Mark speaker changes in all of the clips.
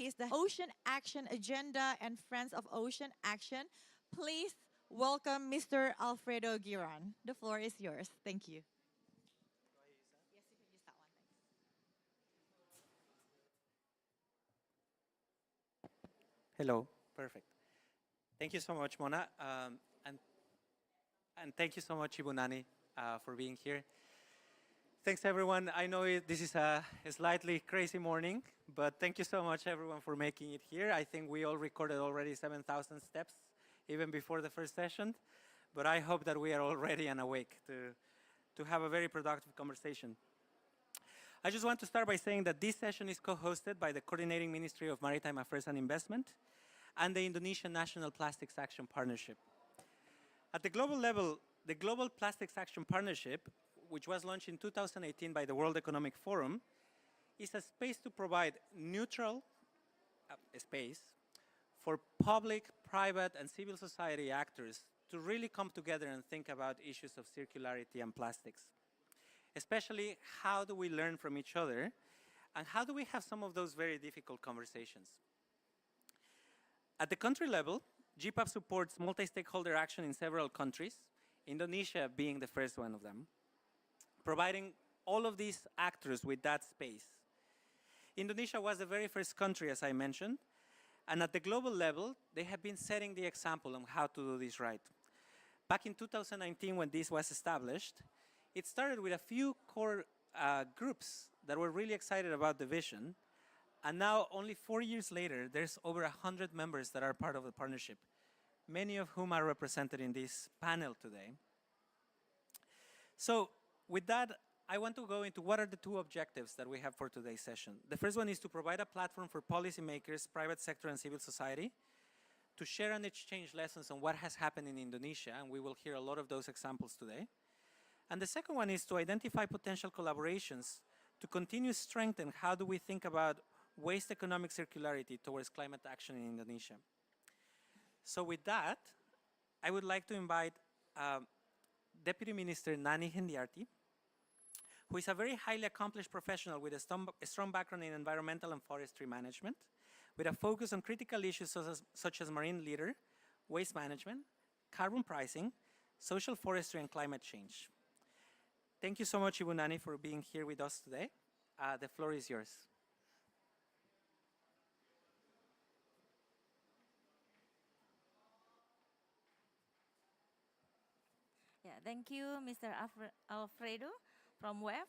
Speaker 1: is the Ocean Action Agenda and Friends of Ocean Action. Please welcome Mr. Alfredo Giron. The floor is yours. Thank you. Yes, you can use that one. Thanks.
Speaker 2: Hello, perfect. Thank you so much, Mona, and thank you so much, Ibunani, for being here. Thanks, everyone. I know this is a slightly crazy morning, but thank you so much, everyone, for making it here. I think we all recorded already 7,000 steps, even before the first session, but I hope that we are all ready and awake to have a very productive conversation. I just want to start by saying that this session is co-hosted by the Coordinating Ministry of Maritime Affairs and Investment and the Indonesian National Plastics Action Partnership. At the global level, the Global Plastics Action Partnership, which was launched in 2018 by the World Economic Forum, is a space to provide neutral space for public, private, and civil society actors to really come together and think about issues of circularity and plastics. Especially, how do we learn from each other, and how do we have some of those very difficult conversations? At the country level, GPAP supports multi-stakeholder action in several countries, Indonesia being the first one of them, providing all of these actors with that space. Indonesia was the very first country, as I mentioned, and at the global level, they have been setting the example on how to do this right. Back in 2019, when this was established, it started with a few core groups that were really excited about the vision. And now, only 4 years later, there's over 100 members that are part of the partnership, many of whom are represented in this panel today. So with that, I want to go into what are the two objectives that we have for today's session. The first one is to provide a platform for policymakers, private sector, and civil society to share and exchange lessons on what has happened in Indonesia, and we will hear a lot of those examples today. And the second one is to identify potential collaborations to continue strengthen how do we think about waste economic circularity towards climate action in Indonesia. So with that, I would like to invite Deputy Minister Nani Hendiarti, who is a very highly accomplished professional with a strong background in environmental and forestry management, with a focus on critical issues such as marine litter, waste management, carbon pricing, social forestry, and climate change. Thank you so much, Ibu Nani, for being here with us today. The floor is yours.
Speaker 3: Yeah, thank you, Mr. Alfredo from WEF.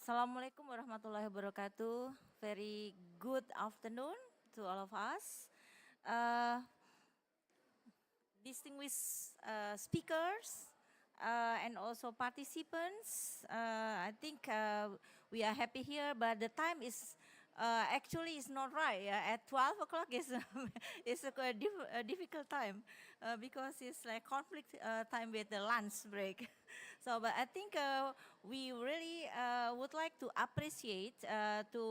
Speaker 3: Assalamualaikum warahmatullahi wabarakatuh. Very good afternoon to all of us. Distinguished speakers and also participants. I think we are happy here, but the time is actually it's not right. At 12 o'clock is is a difficult time because it's like conflict time with the lunch break. So, but I think we really would like to appreciate to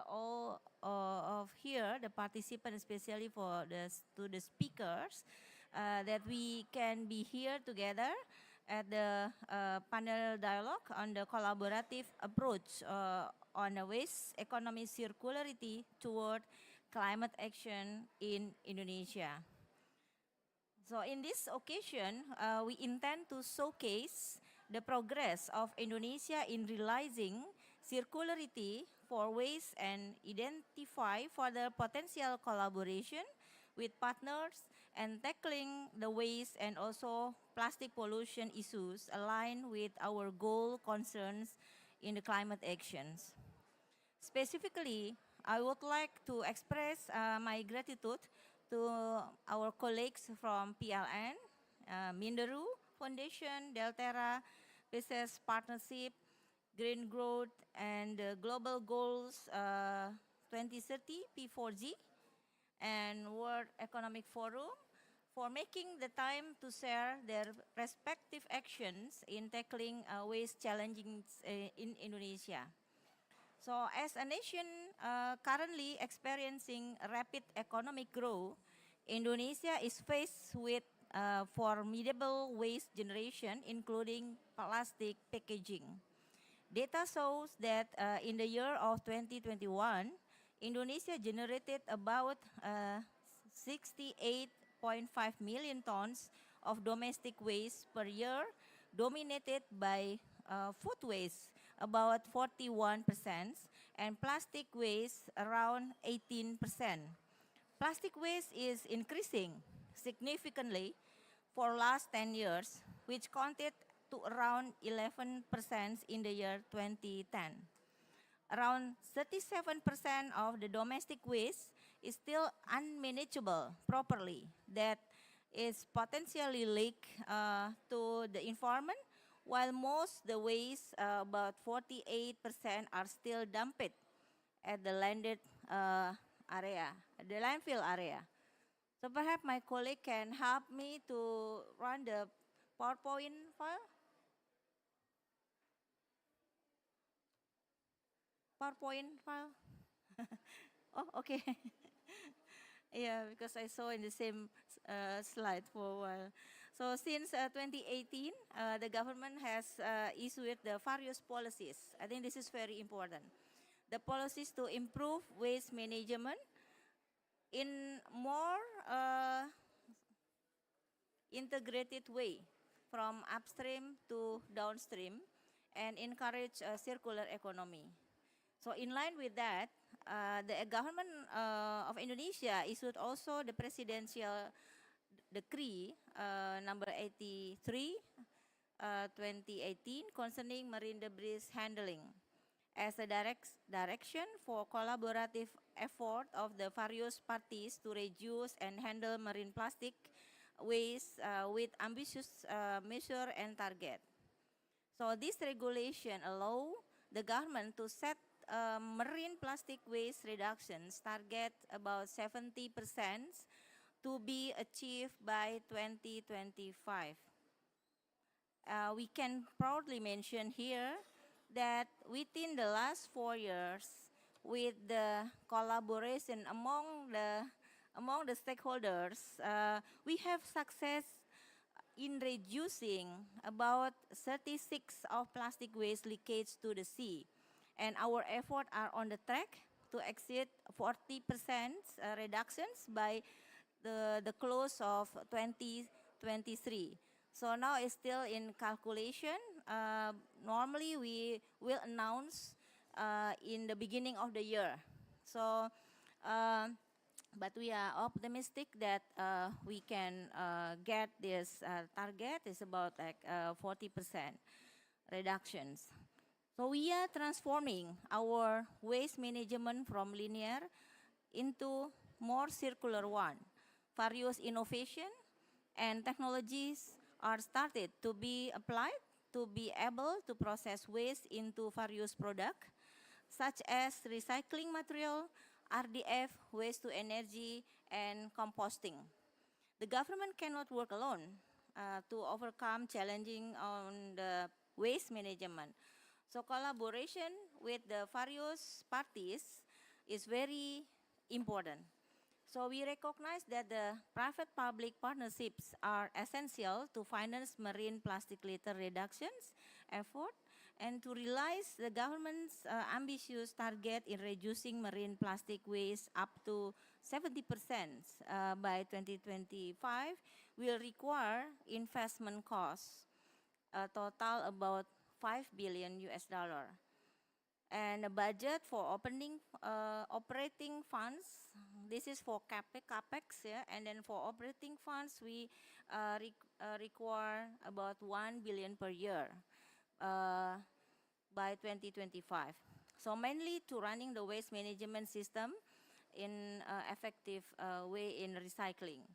Speaker 3: all of here the participants, especially for to the speakers, that we can be here together at the panel dialogue on the collaborative approach on the waste economy circularity toward climate action in Indonesia. So in this occasion, we intend to showcase the progress of Indonesia in realizing circularity for waste and identify further potential collaboration with partners and tackling the waste and also plastic pollution issues aligned with our goal concerns in the climate actions. Specifically, I would like to express my gratitude to our colleagues from PLN, Minderu Foundation, Delterra, Business Partnership, Green Growth, and Global Goals 2030, P4G, and World Economic Forum for making the time to share their respective actions in tackling waste challenges in Indonesia. So as a nation currently experiencing rapid economic growth, Indonesia is faced with formidable waste generation, including plastic packaging. Data shows that in the year of 2021, Indonesia generated about 68.5 million tons of domestic waste per year, dominated by food waste, about 41%, and plastic waste around 18%. Plastic waste is increasing significantly for last 10 years, which counted to around 11% in the year 2010. Around 37% of the domestic waste is still unmanageable properly, that is potentially leak to the environment, while most the waste, about 48%, are still dumped at the landed area, the landfill area. So perhaps my colleague can help me to run the PowerPoint file. PowerPoint file. Oh, okay. Yeah, because I saw in the same slide for a while. So since 2018, the government has issued the various policies. I think this is very important. The policies to improve waste management in more integrated way from upstream to downstream and encourage a circular economy. So in line with that, the government of Indonesia issued also the presidential decree number 83, 2018 concerning marine debris handling as a direction for collaborative effort of the various parties to reduce and handle marine plastic waste with ambitious measure and target. So this regulation allow the government to set marine plastic waste reductions target about 70% to be achieved by 2025. We can proudly mention here that within the last 4 years, with the collaboration among the stakeholders, we have success in reducing about 36 of plastic waste leakage to the sea. And our efforts are on the track to exceed 40% reductions by the close of 2023. So now it's still in calculation. Normally we will announce in the beginning of the year. So, but we are optimistic that we can get this target. It's about like 40% reductions. So we are transforming our waste management from linear into more circular one. Various innovation and technologies are started to be applied to be able to process waste into various products, such as recycling material, RDF, waste to energy, and composting. The government cannot work alone to overcome challenging on the waste management. So collaboration with the various parties is very important. So we recognize that the private-public partnerships are essential to finance marine plastic litter reductions effort and to realize the government's ambitious target in reducing marine plastic waste up to 70% by 2025 will require investment costs, a total about 5 billion US dollar. And a budget for operating funds, this is for capex, yeah, and then for operating funds, we require about 1 billion per year by 2025. So mainly to running the waste management system in effective way in recycling.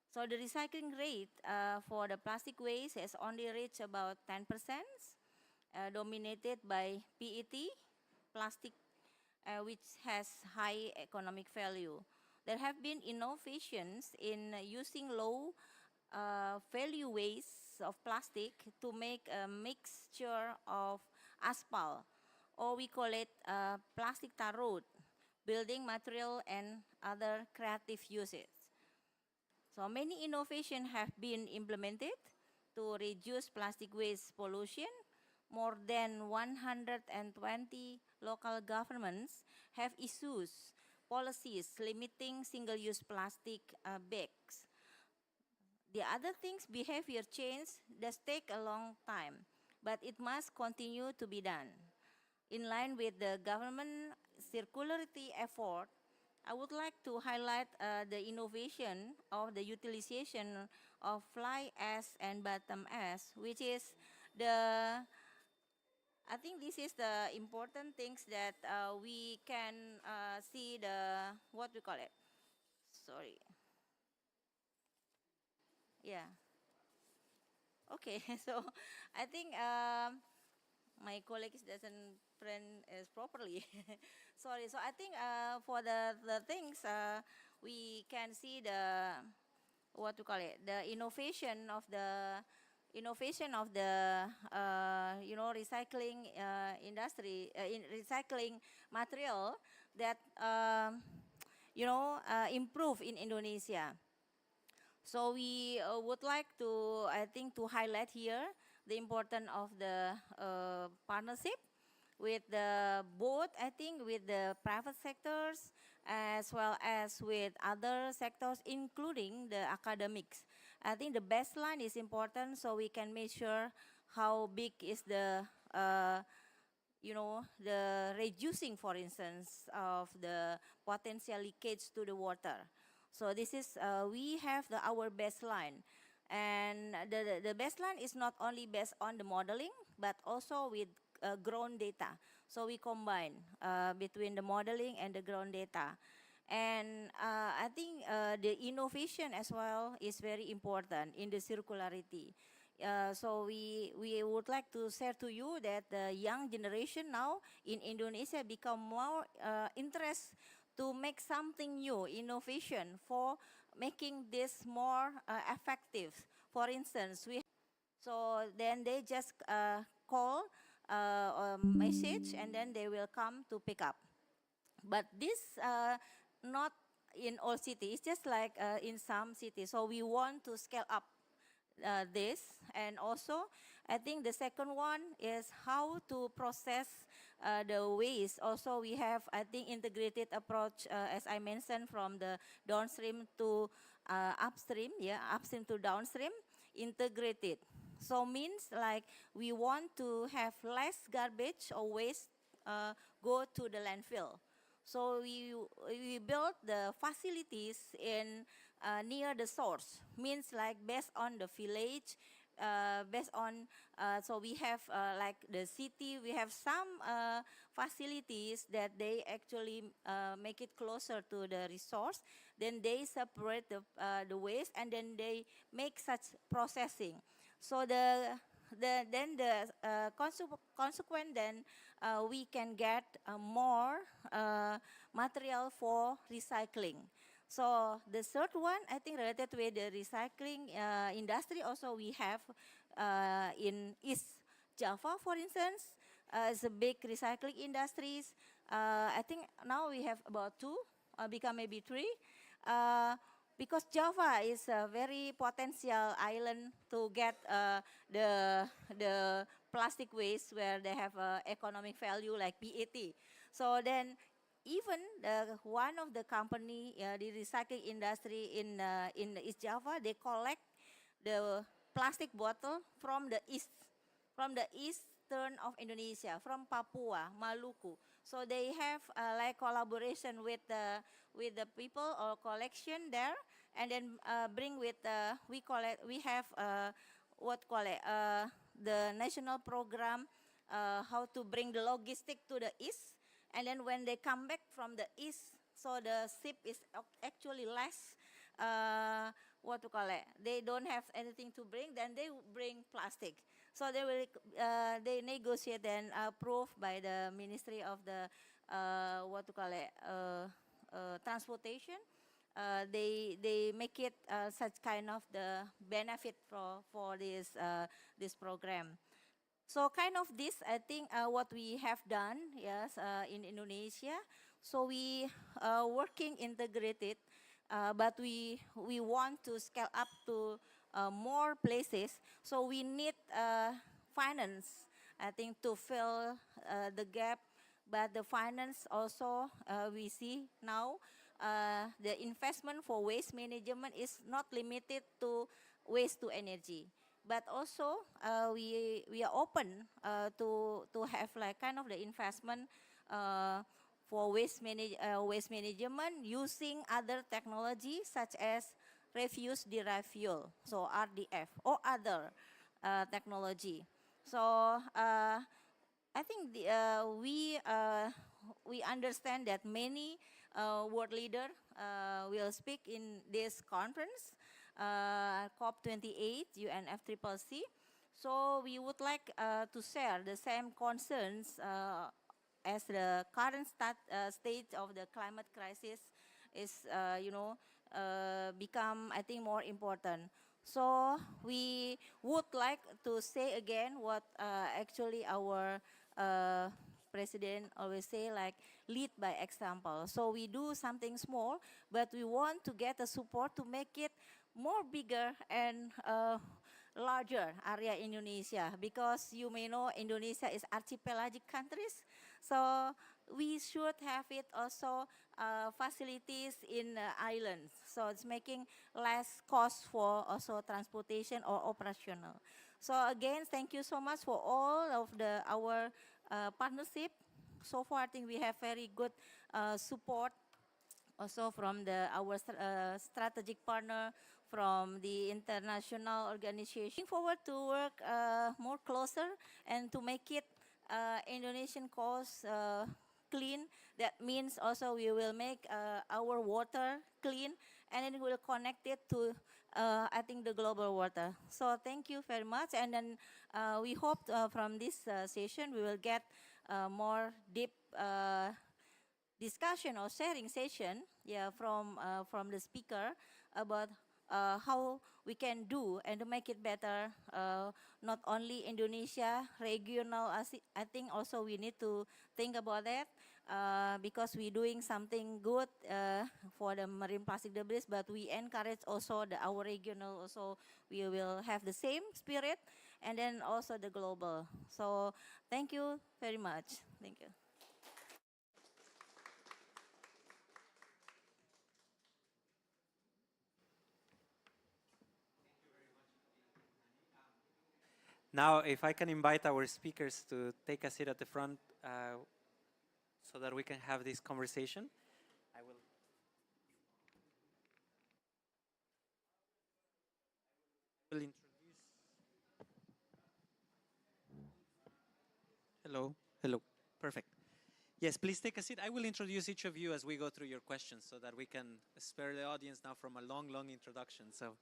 Speaker 3: So the recycling rate for the plastic waste has only reached about 10%, dominated by PET, plastic, which has high economic value. There have been innovations in using low value waste of plastic to make a mixture of asphalt, or we call it plastic tar road, building material and other creative uses. So many innovations have been implemented to reduce plastic waste pollution, more than 120 local governments have issues, policies limiting single-use plastic bags. The other things, behavior change, does take a long time, but it must continue to be done. In line with the government circularity effort, I would like to highlight the innovation of the utilization of fly ash and bottom ash, which is the, I think this is the important things that we can see the, what we call it, sorry. Yeah. Okay, so I think my colleagues doesn't print as properly. Sorry. So I think for the things we can see the, what to call it, the innovation of the recycling industry, in recycling material that improve in Indonesia. So we would like to, I think, to highlight here the importance of the partnership with the both, I think, with the private sectors as well as with other sectors, including the academics. I think the baseline is important so we can measure how big is the the reducing, for instance, of the potential leakage to the water. So this is, we have our baseline. And the baseline is not only based on the modeling, but also with ground data. So we combine between the modeling and the ground data. And I think the innovation as well is very important in the circularity. So we would like to share to you that the young generation now in Indonesia become more interested to make something new, innovation for making this more effective. For instance, so then they just call a message and then they will come to pick up. But this not in all cities, just like in some cities. So we want to scale up this. And also, I think the second one is how to process the waste. Also, we have, I think, integrated approach, as I mentioned, from the downstream to upstream, upstream to downstream, integrated. So means like we want to have less garbage or waste go to the landfill. So we built the facilities in near the source, means like based on the village, based on, so we have like the city, we have some facilities that they actually make it closer to the resource. Then they separate the waste and then they make such processing. So then the consequent then we can get more material for recycling. So the third one, I think, related with the recycling industry, also we have in East Java, for instance, it's a big recycling industries. I think now we have about two, become maybe three. Because Java is a very potential island to get the plastic waste where they have economic value like PET. So then even one of the company, the recycling industry in East Java, they collect the plastic bottle from the eastern of Indonesia, from Papua, Maluku. So they have like collaboration with the people or collection there, and then bring with we have the national program how to bring the logistic to the east, and then when they come back from the east, so the ship is actually less. They don't have anything to bring, then they bring plastic. So they will they negotiate and approved by the Ministry of the transportation. They make it such kind of the benefit for this program. So kind of this, I think, what we have done, yes, in Indonesia. So we working integrated, but we want to scale up to more places. So we need finance I think, to fill the gap. But the finance also, we see now, the investment for waste management is not limited to waste to energy. But also, we are open to have like kind of the investment for waste management using other technology such as refuse derived fuel, so RDF or other technology. So I think we understand that many world leaders will speak in this conference, COP28 UNFCCC. So we would like to share the same concerns as the current state of the climate crisis is, become, I think, more important. So we would like to say again what actually our president always say, like lead by example. So we do something small, but we want to get the support to make it more bigger and larger area Indonesia, because you may know Indonesia is archipelagic countries, so we should have it also facilities in islands, so it's making less cost for also transportation or operational. So again, thank you so much for all of our partnership. So far, I think we have very good support also from our strategic partner, from the international organization. Looking forward to work more closer and to make it Indonesian coast clean. That means also we will make our water clean, and then we'll connect it to, I think, the global water. So thank you very much. And then we hope from this session we will get more deep discussion or sharing session, yeah, from the speaker about how we can do and to make it better, not only Indonesia, regional. I think also we need to think about that because we're doing something good for the marine plastic debris, but we encourage also our regional also, we will have the same spirit, and then also the global. So thank you very much. Thank you.
Speaker 2: Now, if I can invite our speakers to take a seat at the front so that we can have this conversation. I will. Introduce. Hello. Hello. Perfect. Yes, please take a seat. I will introduce each of you as we go through your questions so that we can spare the audience now from a long, long introduction. So.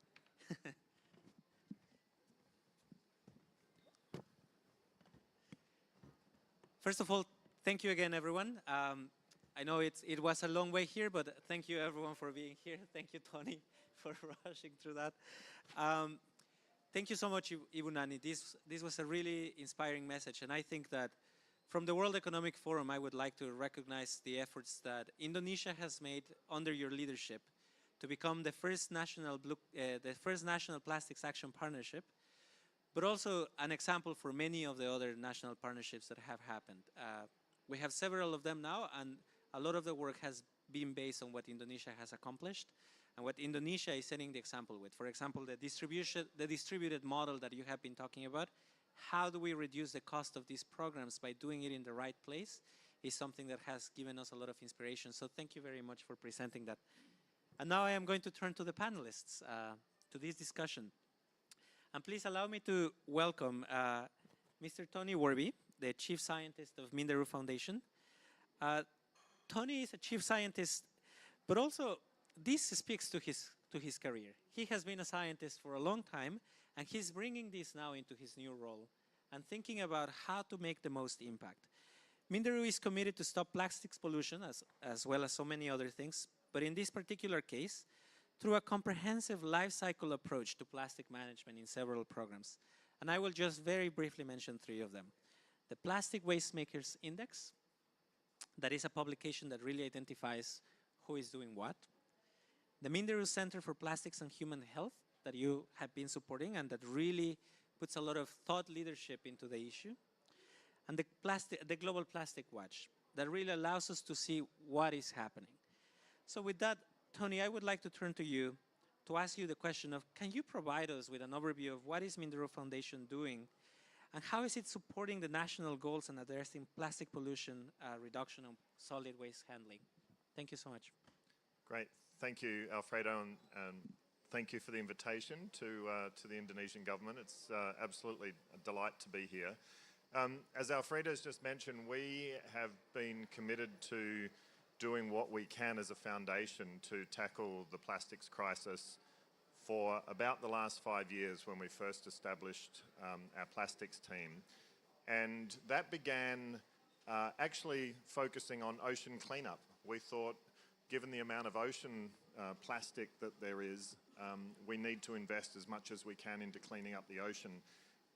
Speaker 2: First of all, thank you again, everyone. I know it was a long way here, but thank you, everyone, for being here. Thank you, Tony, for rushing through that. Thank you so much, Ibunani. This was a really inspiring message, and I think that from the World Economic Forum, I would like to recognize the efforts that Indonesia has made under your leadership to become the first national plastics action partnership, but also an example for many of the other national partnerships that have happened. We have several of them now, and a lot of the work has been based on what Indonesia has accomplished and what Indonesia is setting the example with. For example, the distributed model that you have been talking about, how do we reduce the cost of these programs by doing it in the right place, is something that has given us a lot of inspiration. So thank you very much for presenting that. And now I am going to turn to the panelists, to this discussion. And please allow me to welcome Mr. Tony Werby, the Chief Scientist of Minderu Foundation. Tony is a Chief Scientist, but also this speaks to his career. He has been a scientist for a long time, and he's bringing this now into his new role and thinking about how to make the most impact. Minderu is committed to stop plastics pollution as well as so many other things, but in this particular case, through a comprehensive life cycle approach to plastic management in several programs. And I will just very briefly mention 3 of them. The Plastic Waste Makers Index, that is a publication that really identifies who is doing what. The Minderu Center for Plastics and Human Health that you have been supporting and that really puts a lot of thought leadership into the issue. and the Global Plastic Watch that really allows us to see what is happening. So with that, Tony, I would like to turn to you to ask you the question of, can you provide us with an overview of what is Mindero Foundation doing and how is it supporting the national goals and addressing plastic pollution reduction and solid waste handling? Thank you so much.
Speaker 4: Great. Thank you, Alfredo, and thank you for the invitation to the Indonesian government. It's absolutely a delight to be here. As Alfredo's just mentioned, we have been committed to doing what we can as a foundation to tackle the plastics crisis for about the last 5 years when we first established our plastics team. And that began actually focusing on ocean cleanup. We thought, given the amount of ocean plastic that there is, we need to invest as much as we can into cleaning up the ocean.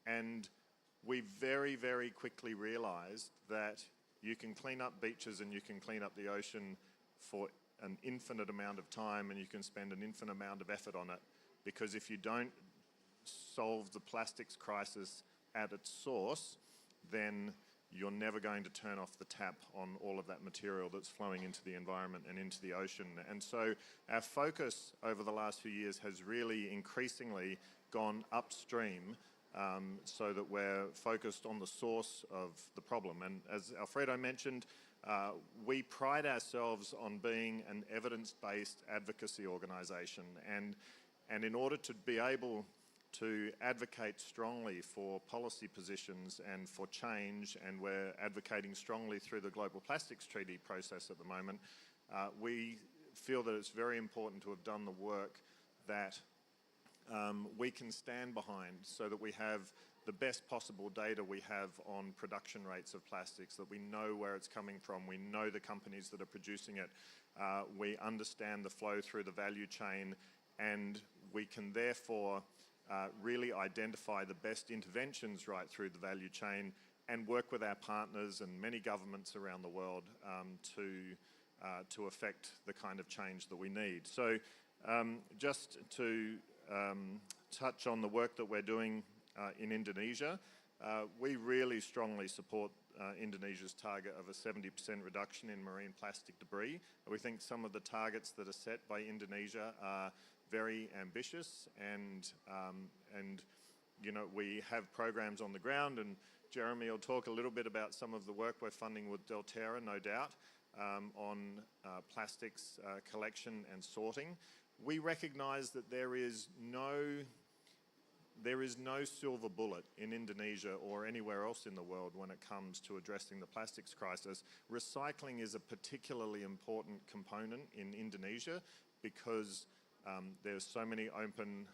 Speaker 4: And we very, very quickly realized that you can clean up beaches and you can clean up the ocean for an infinite amount of time, and you can spend an infinite amount of effort on it, because if you don't solve the plastics crisis at its source, then you're never going to turn off the tap on all of that material that's flowing into the environment and into the ocean. And so our focus over the last few years has really increasingly gone upstream, so that we're focused on the source of the problem. And as Alfredo mentioned, we pride ourselves on being an evidence-based advocacy organisation. And in order to be able to advocate strongly for policy positions and for change, and we're advocating strongly through the Global Plastics Treaty process at the moment, we feel that it's very important to have done the work that we can stand behind, so that we have the best possible data we have on production rates of plastics, that we know where it's coming from, we know the companies that are producing it, we understand the flow through the value chain, and we can therefore really identify the best interventions right through the value chain and work with our partners and many governments around the world to affect the kind of change that we need. So just to touch on the work that we're doing in Indonesia, we really strongly support Indonesia's target of a 70% reduction in marine plastic debris. We think some of the targets that are set by Indonesia are very ambitious, and you know, we have programs on the ground, and Jeremy will talk a little bit about some of the work we're funding with Delterra, no doubt, on plastics collection and sorting. We recognise that there is no silver bullet in Indonesia or anywhere else in the world when it comes to addressing the plastics crisis. Recycling is a particularly important component in Indonesia because there's so many open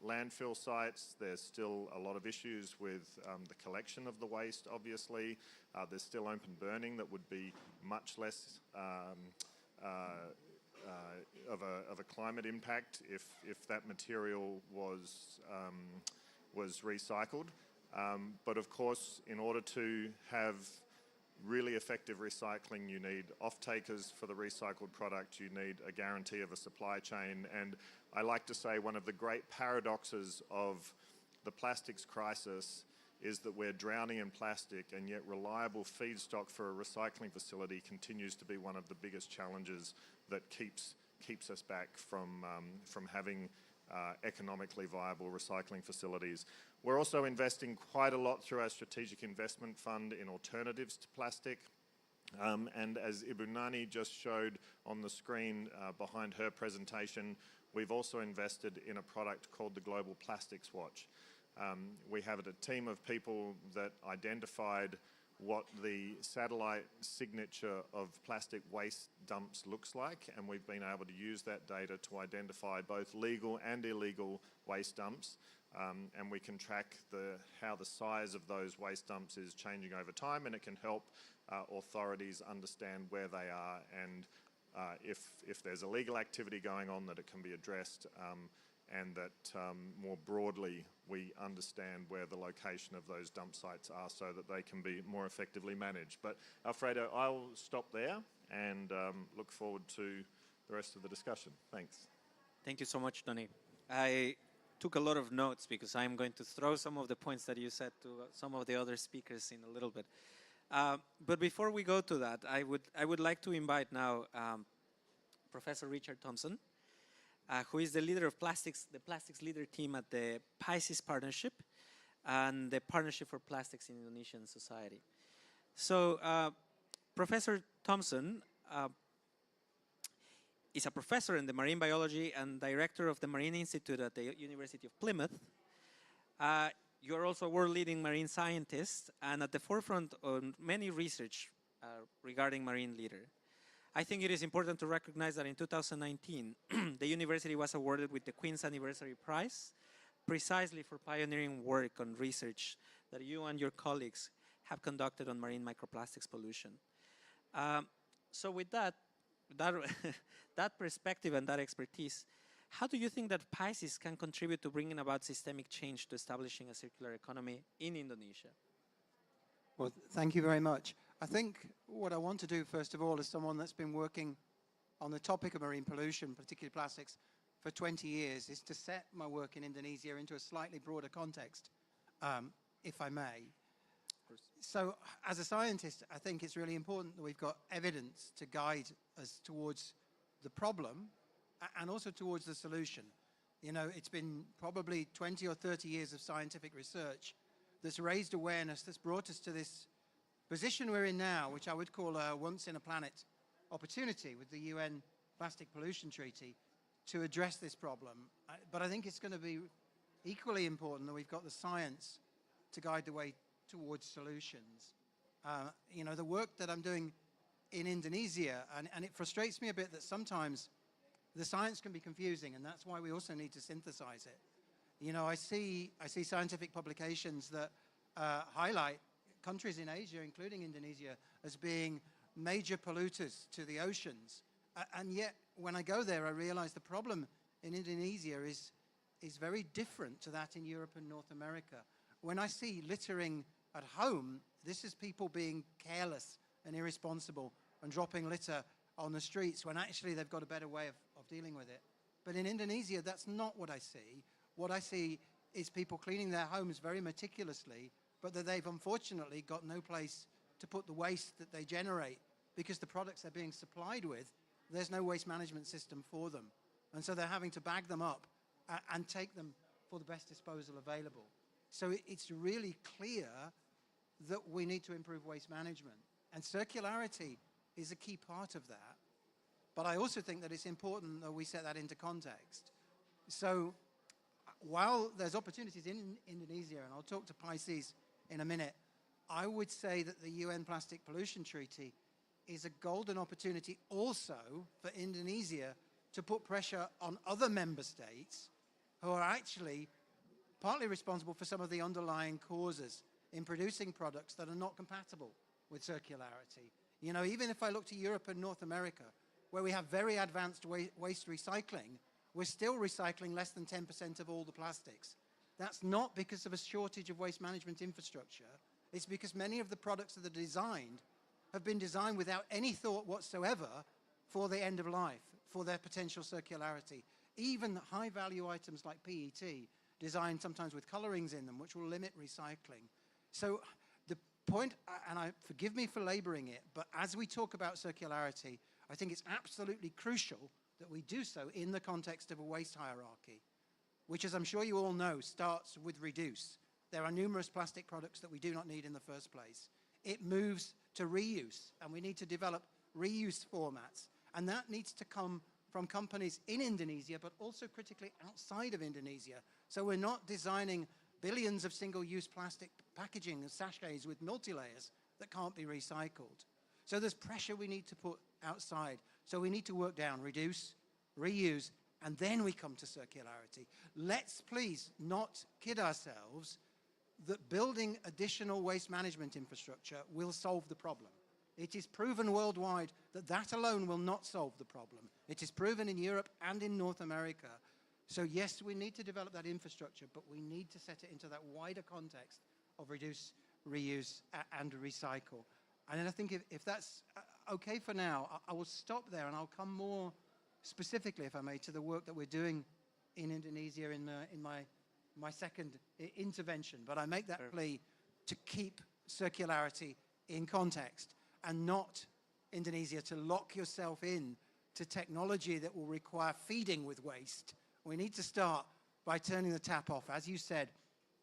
Speaker 4: landfill sites. There's still a lot of issues with the collection of the waste, obviously. There's still open burning that would be much less of a climate impact if that material was recycled. But of course, in order to have really effective recycling, you need off-takers for the recycled product, you need a guarantee of a supply chain, and I like to say one of the great paradoxes of the plastics crisis is that we're drowning in plastic, and yet reliable feedstock for a recycling facility continues to be one of the biggest challenges that keeps us back from having economically viable recycling facilities. We're also investing quite a lot through our strategic investment fund in alternatives to plastic. And as Ibu Nani just showed on the screen behind her presentation, we've also invested in a product called the Global Plastics Watch. We have a team of people that identified what the satellite signature of plastic waste dumps looks like, and we've been able to use that data to identify both legal and illegal waste dumps, and we can track how the size of those waste dumps is changing over time, and it can help authorities understand where they are, and if there's illegal activity going on, that it can be addressed, and that more broadly we understand where the location of those dump sites are so that they can be more effectively managed. But Alfredo, I'll stop there and look forward to the rest of the discussion. Thanks.
Speaker 2: Thank you so much, Tony. took a lot of notes because I'm going to throw some of the points that you said to some of the other speakers in a little bit. But before we go to that, I would like to invite now Professor Richard Thompson, who is the leader of the plastics leader team at the Pisces Partnership and the Partnership for Plastics in Indonesian Society. So Professor Thompson is a professor in the marine biology and director of the Marine Institute at the University of Plymouth. You are also a world-leading marine scientist and at the forefront of many research regarding marine litter. I think it is important to recognize that in 2019, the university was awarded with the Queen's Anniversary Prize, precisely for pioneering work on research that you and your colleagues have conducted on marine microplastics pollution. So with that perspective and that expertise, how do you think that Pisces can contribute to bringing about systemic change to establishing a circular economy in Indonesia?
Speaker 5: Well, thank you very much. I think what I want to do, first of all, as someone that's been working on the topic of marine pollution, particularly plastics, for 20 years, is to set my work in Indonesia into a slightly broader context, if I may. So, as a scientist, I think it's really important that we've got evidence to guide us towards the problem and also towards the solution. You know, it's been probably 20 or 30 years of scientific research that's raised awareness, that's brought us to this position we're in now, which I would call a once-in-a-planet opportunity with the UN Plastic Pollution Treaty to address this problem. But I think it's going to be equally important that we've got the science to guide the way towards solutions. You know, the work that I'm doing in Indonesia, and it frustrates me a bit that sometimes the science can be confusing, and that's why we also need to synthesize it. You know, I see scientific publications that highlight countries in Asia, including Indonesia, as being major polluters to the oceans. And yet, when I go there, I realize the problem in Indonesia is very different to that in Europe and North America. When I see littering at home, this is people being careless and irresponsible and dropping litter on the streets when actually they've got a better way of dealing with it. But in Indonesia, that's not what I see. What I see is people cleaning their homes very meticulously, but that they've unfortunately got no place to put the waste that they generate because the products they're being supplied with, there's no waste management system for them. And so they're having to bag them up and take them for the best disposal available. So it's really clear that we need to improve waste management. And circularity is a key part of that. But I also think that it's important that we set that into context. So while there's opportunities in Indonesia, and I'll talk to Pisces in a minute, I would say that the UN Plastic Pollution Treaty is a golden opportunity also for Indonesia to put pressure on other member states who are actually partly responsible for some of the underlying causes in producing products that are not compatible with circularity. You know, even if I look to Europe and North America, where we have very advanced waste recycling, we're still recycling less than 10% of all the plastics. That's not because of a shortage of waste management infrastructure. It's because many of the products that are designed have been designed without any thought whatsoever for the end of life, for their potential circularity. Even high-value items like PET, designed sometimes with colorings in them, which will limit recycling. So the point, and forgive me for laboring it, but as we talk about circularity, I think it's absolutely crucial that we do so in the context of a waste hierarchy, which, as I'm sure you all know, starts with reduce. There are numerous plastic products that we do not need in the first place. It moves to reuse, and we need to develop reuse formats. And that needs to come from companies in Indonesia, but also critically outside of Indonesia. So we're not designing billions of single-use plastic packaging and sachets with multi-layers that can't be recycled. So there's pressure we need to put outside. So we need to work down, reduce, reuse, and then we come to circularity. Let's please not kid ourselves that building additional waste management infrastructure will solve the problem. It is proven worldwide that that alone will not solve the problem. It is proven in Europe and in North America. So yes, we need to develop that infrastructure, but we need to set it into that wider context of reduce, reuse, and recycle. And I think if that's okay for now, I will stop there and I'll come more specifically, if I may, to the work that we're doing in Indonesia in my second intervention, but I make that plea to keep circularity in context and not Indonesia to lock yourself in to technology that will require feeding with waste. We need to start by turning the tap off, as you said,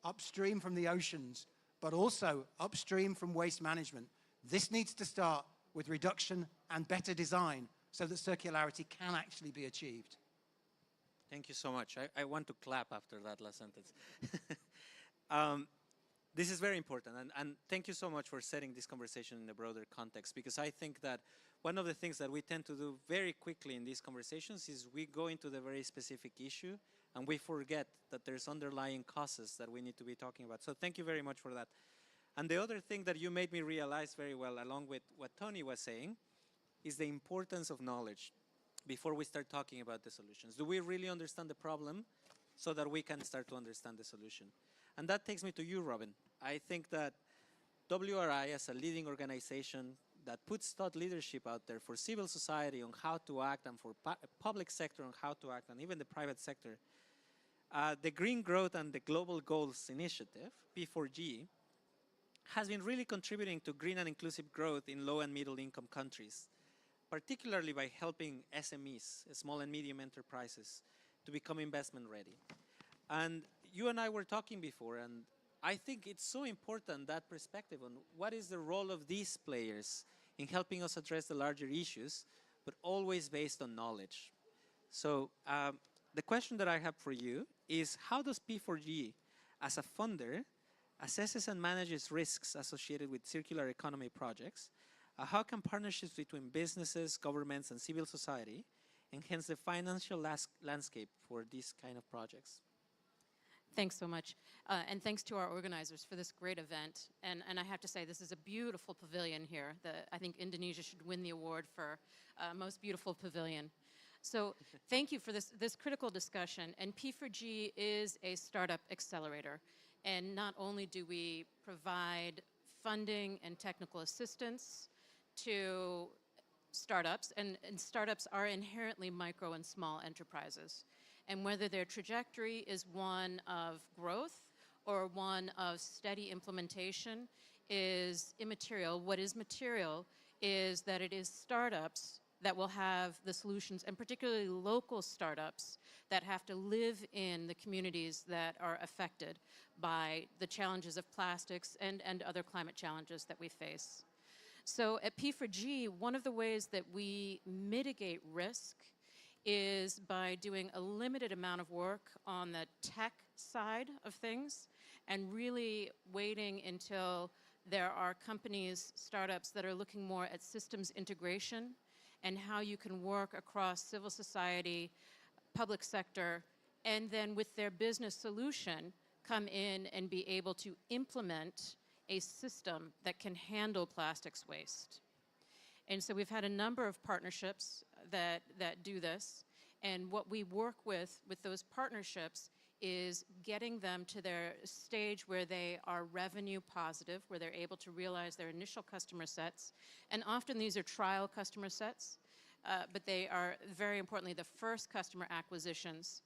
Speaker 5: upstream from the oceans, but also upstream from waste management. This needs to start with reduction and better design so that circularity can actually be achieved.
Speaker 2: Thank you so much. I want to clap after that last sentence. This is very important, and thank you so much for setting this conversation in a broader context, because I think that one of the things that we tend to do very quickly in these conversations is we go into the very specific issue and we forget that there's underlying causes that we need to be talking about. So thank you very much for that. And the other thing that you made me realize very well, along with what Tony was saying, is the importance of knowledge before we start talking about the solutions. Do we really understand the problem so that we can start to understand the solution? And that takes me to you, Robin. I think that WRI, as a leading organization that puts thought leadership out there for civil society on how to act, and for public sector on how to act, and even the private sector, the Green Growth and the Global Goals Initiative, P4G, has been really contributing to green and inclusive growth in low and middle income countries, particularly by helping SMEs, small and medium enterprises, to become investment ready. And you and I were talking before, and I think it's so important, that perspective on what is the role of these players in helping us address the larger issues, but always based on knowledge. So the question that I have for you is, how does P4G, as a funder, assesses and manages risks associated with circular economy projects? How can partnerships between businesses, governments, and civil society enhance the financial landscape for these kind of projects?
Speaker 6: Thanks so much. And thanks to our organizers for this great event. And I have to say, this is a beautiful pavilion here. I think Indonesia should win the award for most beautiful pavilion. So thank you for this critical discussion. And P4G is a startup accelerator. And not only do we provide funding and technical assistance to startups, and startups are inherently micro and small enterprises. And whether their trajectory is one of growth or one of steady implementation is immaterial. What is material is that it is startups that will have the solutions, and particularly local startups that have to live in the communities that are affected by the challenges of plastics and other climate challenges that we face. So at P4G, one of the ways that we mitigate risk is by doing a limited amount of work on the tech side of things and really waiting until there are companies, startups that are looking more at systems integration and how you can work across civil society, public sector, and then with their business solution, come in and be able to implement a system that can handle plastics waste. And so we've had a number of partnerships that do this. And what we work with those partnerships is getting them to their stage where they are revenue positive, where they're able to realize their initial customer sets. And often these are trial customer sets, but they are, very importantly, the first customer acquisitions.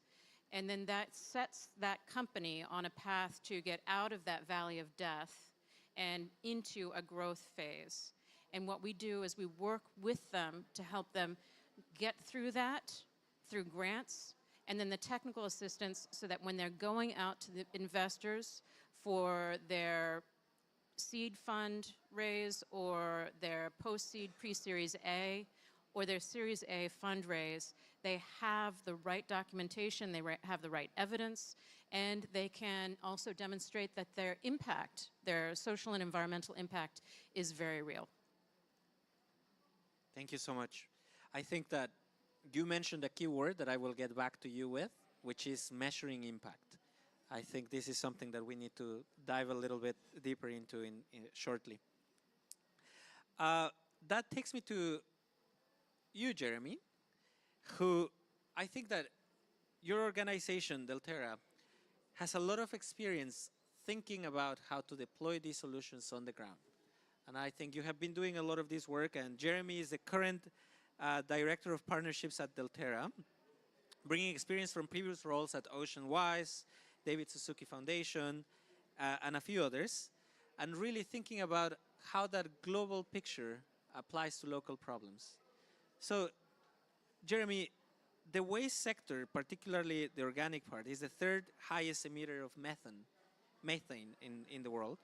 Speaker 6: And then that sets that company on a path to get out of that valley of death and into a growth phase. And what we do is we work with them to help them get through that, through grants, and then the technical assistance so that when they're going out to the investors for their seed fund raise or their post-seed pre-series A or their Series A fundraise, they have the right documentation, they have the right evidence, and they can also demonstrate that their impact, their social and environmental impact, is very real.
Speaker 2: Thank you so much. I think that you mentioned a key word that I will get back to you with, which is measuring impact. I think this is something that we need to dive a little bit deeper into shortly. That takes me to you, Jeremy, who I think that your organization, Delterra, has a lot of experience thinking about how to deploy these solutions on the ground. And I think you have been doing a lot of this work, and Jeremy is the current Director of Partnerships at Delterra. bringing experience from previous roles at Ocean Wise, David Suzuki Foundation, and a few others, and really thinking about how that global picture applies to local problems. So, Jeremy, the waste sector, particularly the organic part, is the third highest emitter of methane in the world.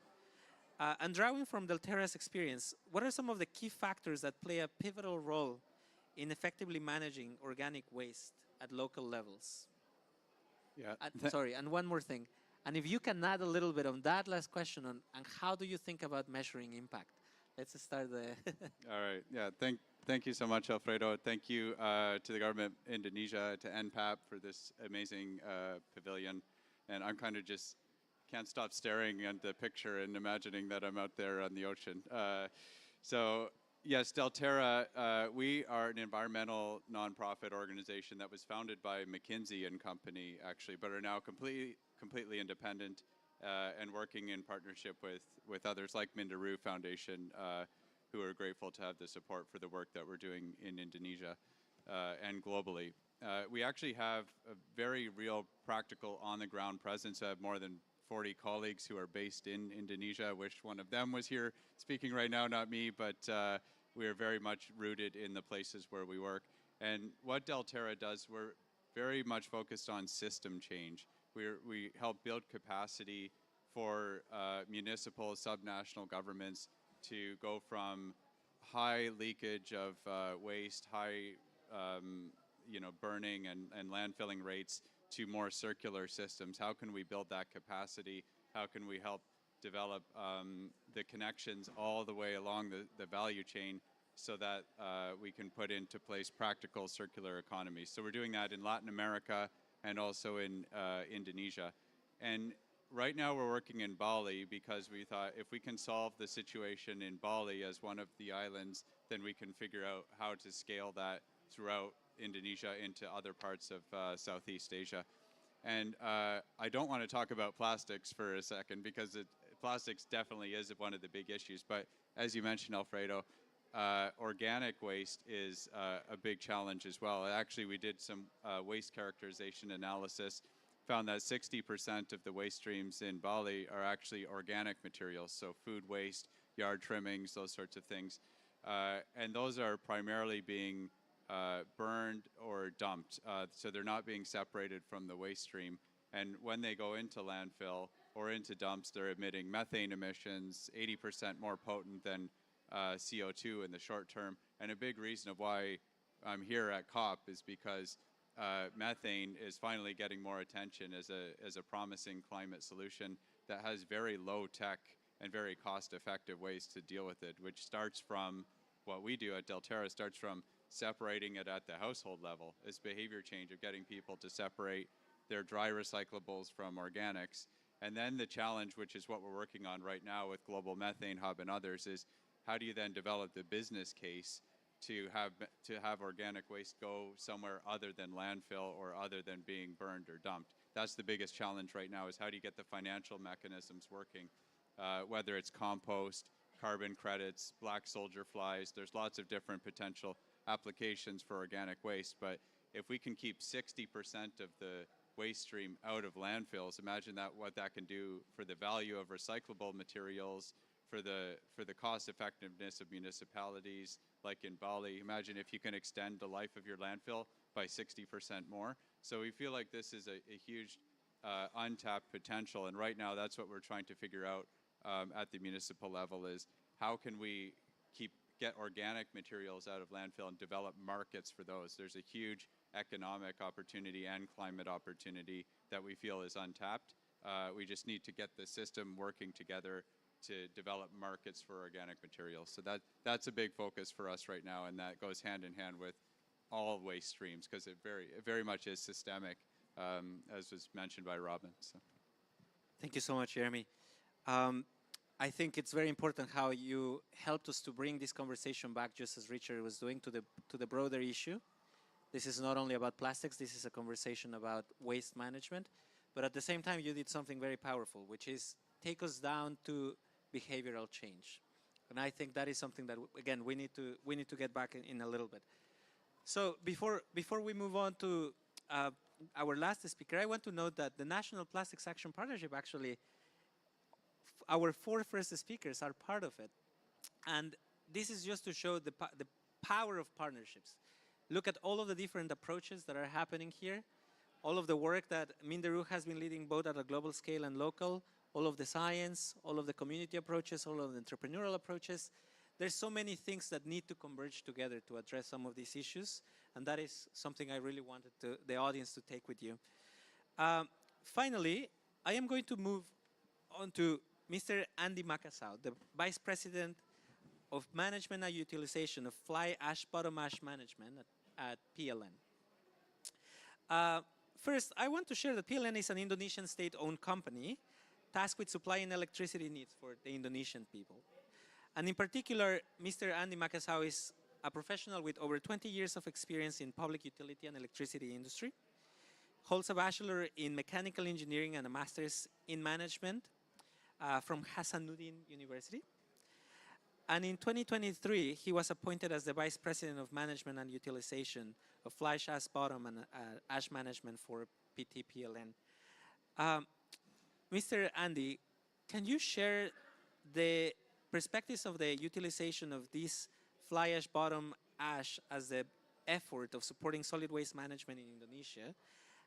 Speaker 2: And drawing from Delterra's experience, what are some of the key factors that play a pivotal role in effectively managing organic waste at local levels?
Speaker 7: Yeah.
Speaker 2: Sorry, and one more thing. And if you can add a little bit on that last question on how do you think about measuring impact? Let's start there.
Speaker 7: All right. Yeah. Thank you so much, Alfredo. Thank you to the government of Indonesia, to NPAP for this amazing pavilion. And I'm kind of just can't stop staring at the picture and imagining that I'm out there on the ocean. So yes, Delterra, we are an environmental nonprofit organization that was founded by McKinsey and Company, actually, but are now completely independent and working in partnership with others like Menuju Foundation, who are grateful to have the support for the work that we're doing in Indonesia and globally. We actually have a very real, practical, on-the-ground presence. I have more than 40 colleagues who are based in Indonesia. I wish one of them was here speaking right now, not me, but we are very much rooted in the places where we work. And what Delterra does, we're very much focused on system change. We help build capacity for municipal, subnational governments to go from high leakage of waste, high burning and landfilling rates to more circular systems. How can we build that capacity? How can we help develop the connections all the way along the value chain so that we can put into place practical circular economies? So we're doing that in Latin America and also in Indonesia. And right now we're working in Bali because we thought if we can solve the situation in Bali as one of the islands, then we can figure out how to scale that throughout Indonesia into other parts of Southeast Asia. And I don't want to talk about plastics for a second because plastics definitely is one of the big issues. But as you mentioned, Alfredo, organic waste is a big challenge as well. Actually, we did some waste characterization analysis, found that 60% of the waste streams in Bali are actually organic materials, so food waste, yard trimmings, those sorts of things. And those are primarily being burned or dumped, so they're not being separated from the waste stream. And when they go into landfill or into dumps, they're emitting methane emissions, 80% more potent than CO2 in the short term. And a big reason of why I'm here at COP is because methane is finally getting more attention as a promising climate solution that has very low tech and very cost-effective ways to deal with it, which starts from what we do at Delterra, starts from separating it at the household level. It's behavior change of getting people to separate their dry recyclables from organics. And then the challenge, which is what we're working on right now with Global Methane Hub and others, is how do you then develop the business case to have organic waste go somewhere other than landfill or other than being burned or dumped? That's the biggest challenge right now, is how do you get the financial mechanisms working, whether it's compost, carbon credits, black soldier flies. There's lots of different potential applications for organic waste, but if we can keep 60% of the waste stream out of landfills, imagine what that can do for the value of recyclable materials, for the cost effectiveness of municipalities like in Bali. Imagine if you can extend the life of your landfill by 60% more. So we feel like this is a huge untapped potential, and right now that's what we're trying to figure out at the municipal level, is how can we get organic materials out of landfill and develop markets for those. There's a huge economic opportunity and climate opportunity that we feel is untapped. We just need to get the system working together to develop markets for organic materials. So that's a big focus for us right now, and that goes hand in hand with all waste streams because it very much is systemic, as was mentioned by Robin. So.
Speaker 2: Thank you so much, Jeremy. I think it's very important how you helped us to bring this conversation back, just as Richard was doing, to the broader issue. This is not only about plastics, this is a conversation about waste management, but at the same time you did something very powerful, which is take us down to behavioral change. And I think that is something that, again, we need to get back in a little bit. So before we move on to our last speaker, I want to note that the National Plastics Action Partnership actually, our 4 first speakers are part of it. And this is just to show the power of partnerships. Look at all of the different approaches that are happening here, all of the work that Minderu has been leading both at a global scale and local, all of the science, all of the community approaches, all of the entrepreneurial approaches. There's so many things that need to converge together to address some of these issues, and that is something I really wanted the audience to take with you. Finally, I am going to move on to Mr. Andy Makasaw, the Vice President of Management and Utilization of Fly Ash Bottom Ash Management at PLN. First, I want to share that PLN is an Indonesian state-owned company tasked with supplying electricity needs for the Indonesian people. And in particular, Mr. Andy Makasaw is a professional with over 20 years of experience in public utility and electricity industry, holds a bachelor in mechanical engineering and a master's in management from Hasanuddin University. And in 2023, he was appointed as the Vice President of Management and Utilization of Fly Ash Bottom and Ash Management for PTPLN. Mr. Andy, can you share the perspectives of the utilization of this fly ash bottom ash as the effort of supporting solid waste management in Indonesia?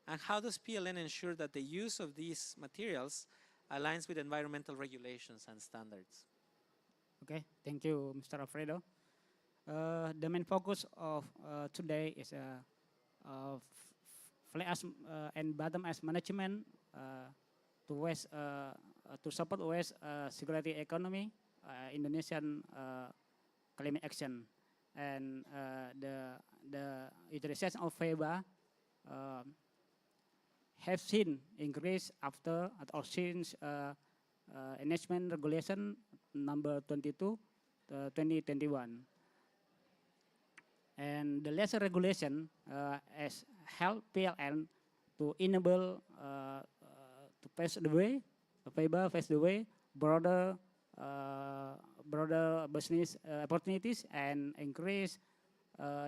Speaker 2: And how does PLN ensure that the use of these materials aligns with environmental regulations and standards?
Speaker 8: Okay, thank you, Mr. Alfredo. The main focus of today is fly ash and bottom ash management to support waste circularity economy, Indonesian climate action, and the utilization of FEBA have seen increase after or since enactment regulation number 22, 2021. And the lesser regulation has helped PLN to enable to pass the way, FEBA pass the way, broader business opportunities and increase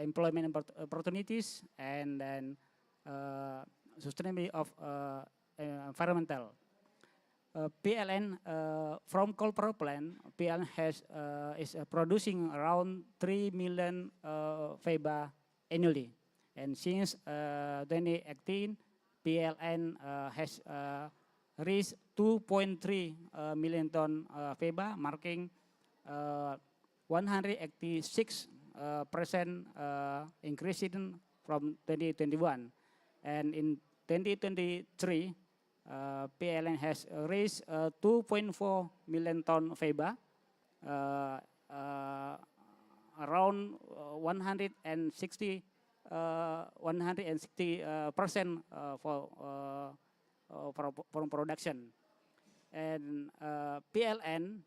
Speaker 8: employment opportunities, and then sustainability of environmental. PLN from coal power plant, PLN is producing around 3 million FEBA annually, and since 2018, PLN has reached 2.3 million ton FEBA, marking 186% increase from 2021, and in 2023. PLN has raised 2.4 million ton FEBA, around 160% from production, and PLN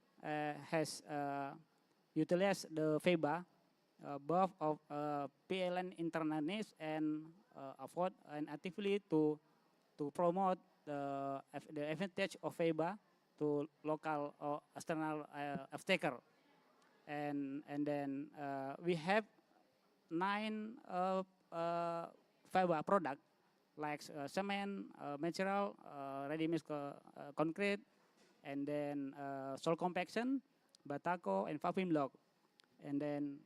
Speaker 8: has utilized the FEBA both of PLN internal needs and afford and actively to promote the advantage of FEBA to local or external off-taker. And then we have 9 FEBA products like cement, material, ready-mix concrete, and then soil compaction, batako, and paving block. And then,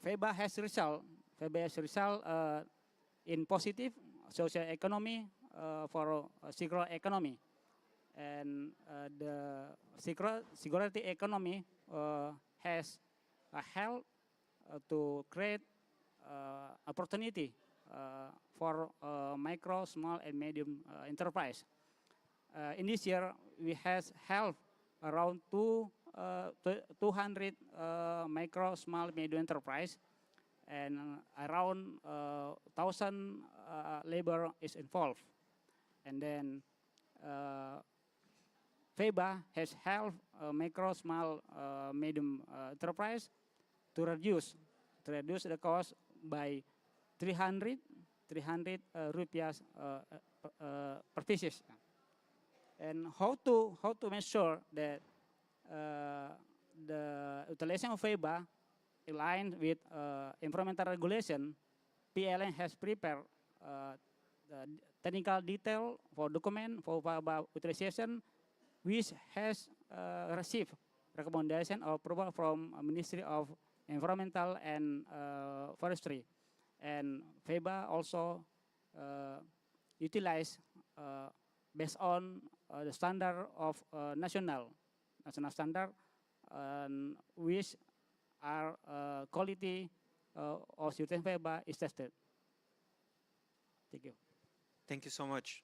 Speaker 8: FEBA has result in positive social economy for circular economy, and the circularity economy has helped to create opportunity for micro, small, and medium enterprise. In this year, we have helped around 200 micro, small, medium enterprise, and around 1,000 labor is involved. And then FEBA has helped micro, small, medium enterprise to reduce the cost by 300 rupiah per pieces. And how to make sure that the utilization of FEBA aligned with environmental regulation, PLN has prepared the technical detail for document for about utilization, which has received recommendation or approval from Ministry of Environmental and Forestry. And FEBA also utilize based on the standard of national standard, which are quality of certain FEBA is tested. Thank you.
Speaker 2: Thank you so much.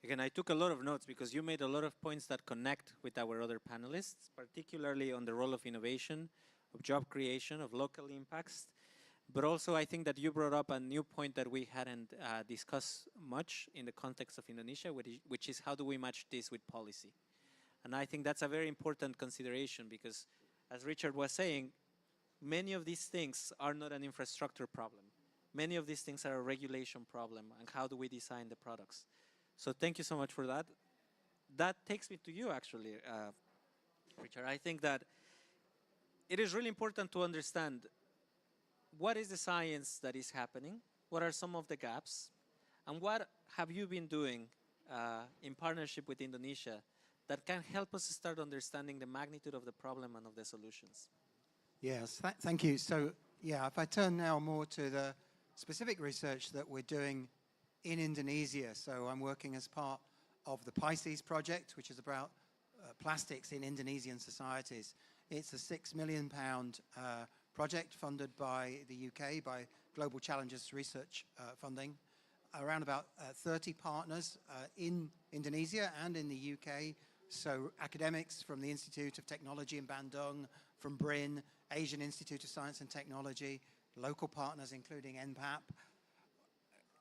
Speaker 2: Again, I took a lot of notes because you made a lot of points that connect with our other panelists, particularly on the role of innovation, of job creation, of local impacts. But also, I think that you brought up a new point that we hadn't discussed much in the context of Indonesia, which is how do we match this with policy? And I think that's a very important consideration because, as Richard was saying, many of these things are not an infrastructure problem. Many of these things are a regulation problem, and how do we design the products? So thank you so much for that. That takes me to you, actually, Richard. I think that it is really important to understand what is the science that is happening, what are some of the gaps, and what have you been doing in partnership with Indonesia that can help us start understanding the magnitude of the problem and of the solutions?
Speaker 5: Yes, thank you. So, yeah, if I turn now more to the specific research that we're doing in Indonesia. So I'm working as part of the Pisces project, which is about plastics in Indonesian societies. It's a £6 million project funded by the UK, by Global Challenges Research funding. Around about 30 partners in Indonesia and in the UK. So academics from the Institute of Technology in Bandung, from BRIN, Asian Institute of Science and Technology, local partners including NPAP,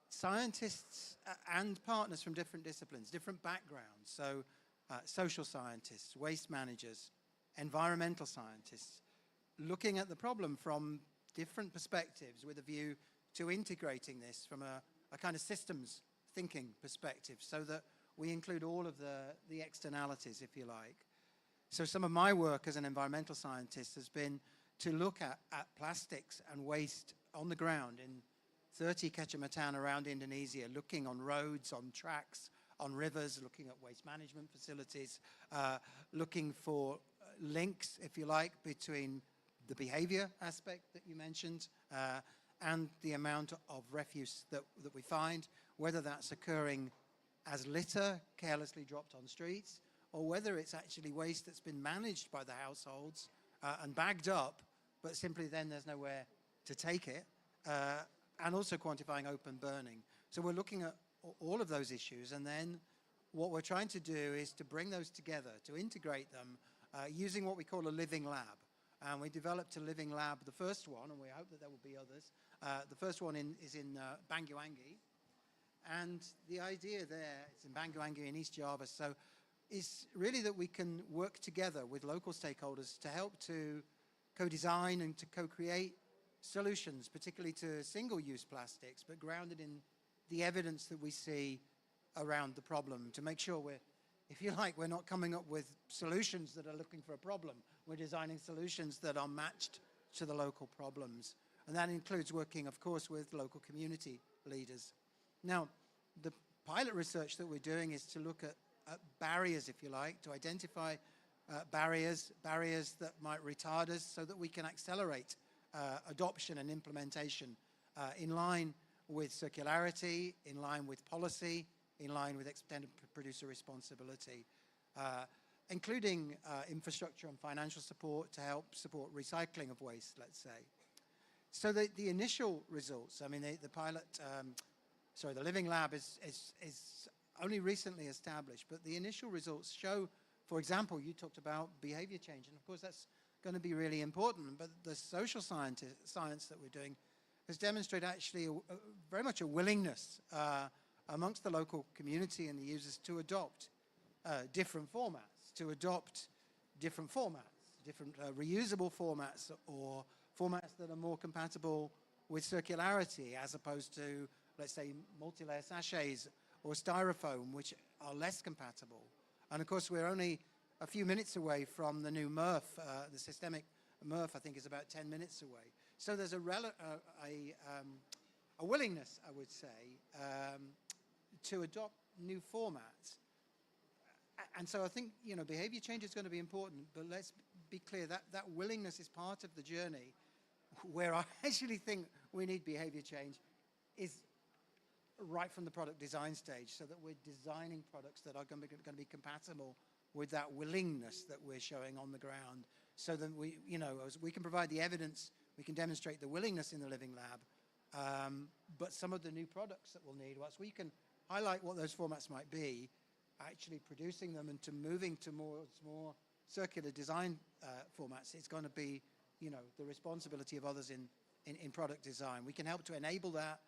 Speaker 5: scientists and partners from different disciplines, different backgrounds. So social scientists, waste managers, environmental scientists, looking at the problem from different perspectives with a view to integrating this from a kind of systems thinking perspective so that we include all of the externalities, if you like. So some of my work as an environmental scientist has been to look at plastics and waste on the ground in 30 kecamatan around Indonesia, looking on roads, on tracks, on rivers, looking at waste management facilities, looking for links, if you like, between the behavior aspect that you mentioned and the amount of refuse that we find, whether that's occurring as litter carelessly dropped on streets, or whether it's actually waste that's been managed by the households and bagged up, but simply then there's nowhere to take it, and also quantifying open burning. So we're looking at all of those issues, and then what we're trying to do is to bring those together, to integrate them using what we call a living lab. And we developed a living lab, the first one, and we hope that there will be others. The first one is in Banyuwangi. And the idea there, it's in Banyuwangi in East Java, so is really that we can work together with local stakeholders to help to co-design and to co-create solutions, particularly to single-use plastics, but grounded in the evidence that we see around the problem, to make sure we're, if you like, we're not coming up with solutions that are looking for a problem. We're designing solutions that are matched to the local problems. And that includes working, of course, with local community leaders. Now, the pilot research that we're doing is to look at barriers, if you like, to identify barriers that might retard us so that we can accelerate adoption and implementation in line with circularity, in line with policy, in line with extended producer responsibility, including infrastructure and financial support to help support recycling of waste, let's say. So the initial results, I mean, the pilot, the living lab is only recently established, but the initial results show, for example, you talked about behavior change, and of course that's going to be really important, but the social science that we're doing has demonstrated actually very much a willingness amongst the local community and the users to adopt different formats, different reusable formats or formats that are more compatible with circularity as opposed to, let's say, multi-layer sachets or styrofoam, which are less compatible. And of course, we're only a few minutes away from the new MRF, the systemic MRF, I think, is about 10 minutes away. So there's a willingness, I would say, to adopt new formats. And so I think, you know, behavior change is going to be important, but let's be clear that that willingness is part of the journey. Where I actually think we need behavior change is right from the product design stage, so that we're designing products that are going to be compatible with that willingness that we're showing on the ground, so that we, you know, as we can provide the evidence, we can demonstrate the willingness in the living lab, but some of the new products that we'll need, once we can highlight what those formats might be, actually producing them and to moving to more circular design formats, it's going to be, you know, the responsibility of others in product design. We can help to enable that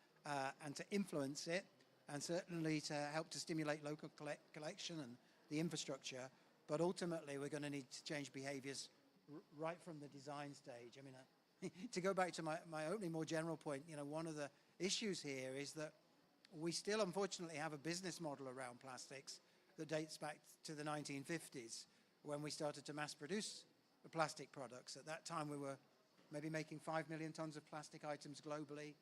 Speaker 5: and to influence it, and certainly to help to stimulate local collection and the infrastructure, but ultimately we're going to need to change behaviors right from the design stage. I mean, to go back to my opening more general point, you know, one of the issues here is that we still unfortunately have a business model around plastics that dates back to the 1950s, when we started to mass produce the plastic products. At that time we were maybe making 5 million tons of plastic items globally.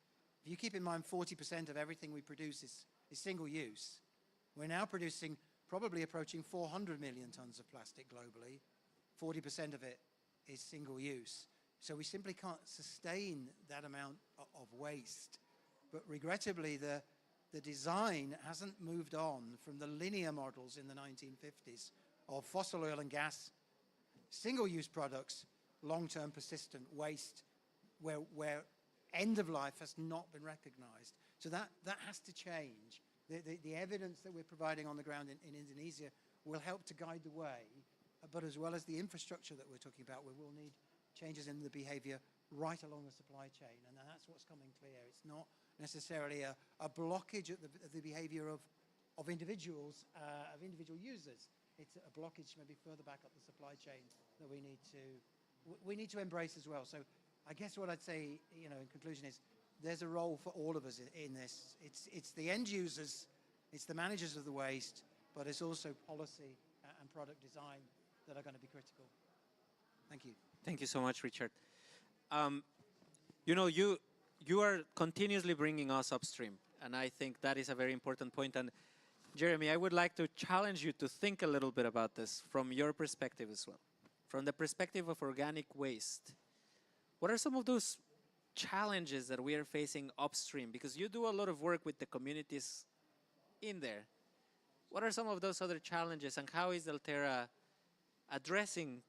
Speaker 5: If you keep in mind 40% of everything we produce is single use, we're now producing probably approaching 400 million tons of plastic globally. 40% of it is single use. So we simply can't sustain that amount of waste. But regrettably, the design hasn't moved on from the linear models in the 1950s of fossil oil and gas, single-use products, long-term persistent waste, where end of life has not been recognized. So that has to change. The evidence that we're providing on the ground in Indonesia will help to guide the way, but as well as the infrastructure that we're talking about, we will need changes in the behavior right along the supply chain, and that's what's coming clear. It's not necessarily a blockage at the behavior of individuals, of individual users. It's a blockage maybe further back up the supply chain that we need to embrace as well. So I guess what I'd say, you know, in conclusion is there's a role for all of us in this. It's the end users, it's the managers of the waste, but it's also policy and product design that are going to be critical. Thank you.
Speaker 2: Thank you so much, Richard. You know, you are continuously bringing us upstream, and I think that is a very important point. And Jeremy, I would like to challenge you to think a little bit about this from your perspective as well. From the perspective of organic waste, what are some of those challenges that we are facing upstream? Because you do a lot of work with the communities in there. What are some of those other challenges, and how is Delterra addressing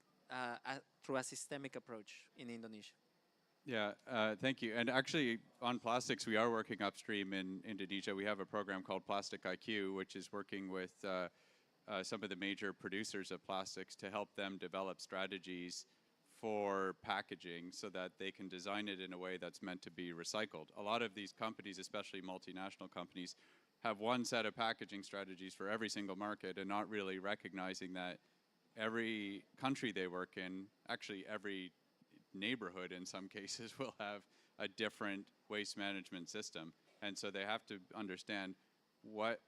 Speaker 2: through a systemic approach in Indonesia?
Speaker 7: Yeah, thank you. And actually, on plastics, we are working upstream in Indonesia. We have a program called Plastic IQ, which is working with some of the major producers of plastics to help them develop strategies for packaging so that they can design it in a way that's meant to be recycled. A lot of these companies, especially multinational companies, have one set of packaging strategies for every single market and not really recognizing that every country they work in, actually every neighborhood in some cases, will have a different waste management system. And so they have to understand what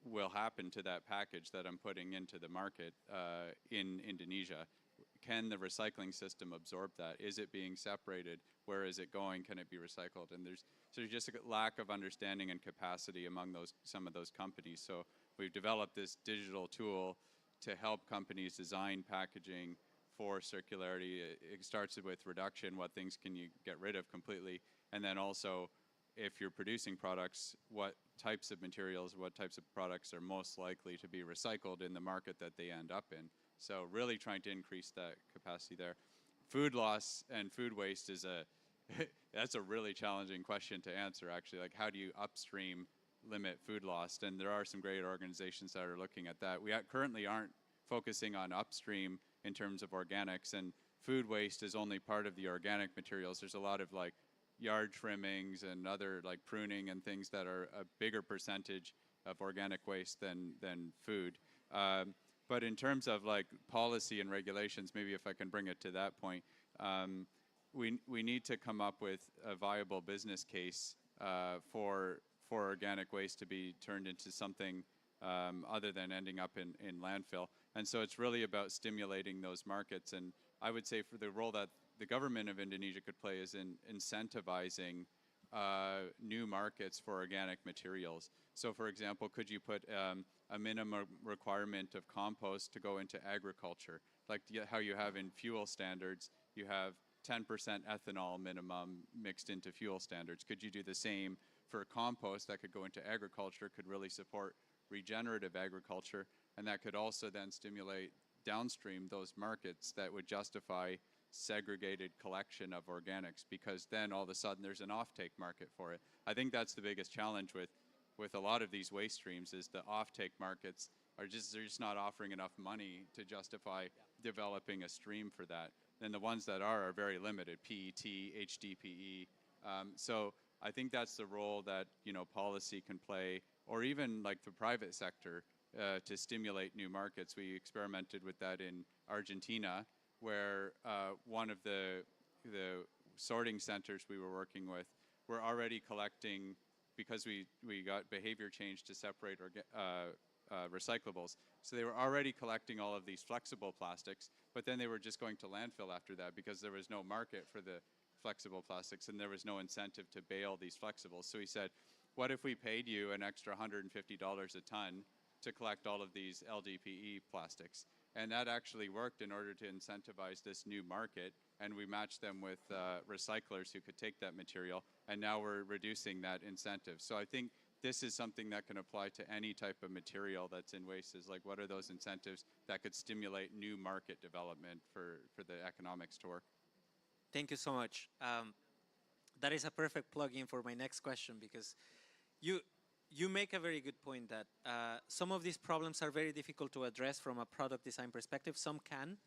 Speaker 7: will happen to that package that I'm putting into the market in Indonesia. Can the recycling system absorb that? Is it being separated? Where is it going? Can it be recycled? And there's just a lack of understanding and capacity among some of those companies. So we've developed this digital tool to help companies design packaging for circularity. It starts with reduction, what things can you get rid of completely, and then also, if you're producing products, what types of materials, what types of products are most likely to be recycled in the market that they end up in. So really trying to increase that capacity there. Food loss and food waste is that's a really challenging question to answer, actually. Like, how do you upstream limit food loss? And there are some great organizations that are looking at that. We currently aren't focusing on upstream in terms of organics, and food waste is only part of the organic materials. There's a lot of like yard trimmings and other like pruning and things that are a bigger percentage of organic waste than food. But in terms of like policy and regulations, maybe if I can bring it to that point, we need to come up with a viable business case for organic waste to be turned into something other than ending up in landfill. And so it's really about stimulating those markets. And I would say for the role that the government of Indonesia could play is in incentivizing new markets for organic materials. So for example, could you put a minimum requirement of compost to go into agriculture? Like how you have in fuel standards, you have 10% ethanol minimum mixed into fuel standards. Could you do the same for compost that could go into agriculture, could really support regenerative agriculture, and that could also then stimulate downstream those markets that would justify segregated collection of organics, because then all of a sudden there's an offtake market for it. I think that's the biggest challenge with a lot of these waste streams, is the offtake markets they're just not offering enough money to justify developing a stream for that. And the ones that are very limited, PET, HDPE. So I think that's the role that, you know, policy can play, or even like the private sector, to stimulate new markets. We experimented with that in Argentina, where one of the sorting centers we were working with were already collecting, because we got behavior change to separate recyclables. So they were already collecting all of these flexible plastics, but then they were just going to landfill after that because there was no market for the flexible plastics and there was no incentive to bale these flexibles. So he said, what if we paid you an extra $150 a ton to collect all of these LDPE plastics? And that actually worked in order to incentivize this new market, and we matched them with recyclers who could take that material, and now we're reducing that incentive. So I think this is something that can apply to any type of material that's in waste, is like, what are those incentives that could stimulate new market development for the economics to work?
Speaker 2: Thank you so much. That is a perfect plug-in for my next question, because you make a very good point that some of these problems are very difficult to address from a product design perspective. Some can,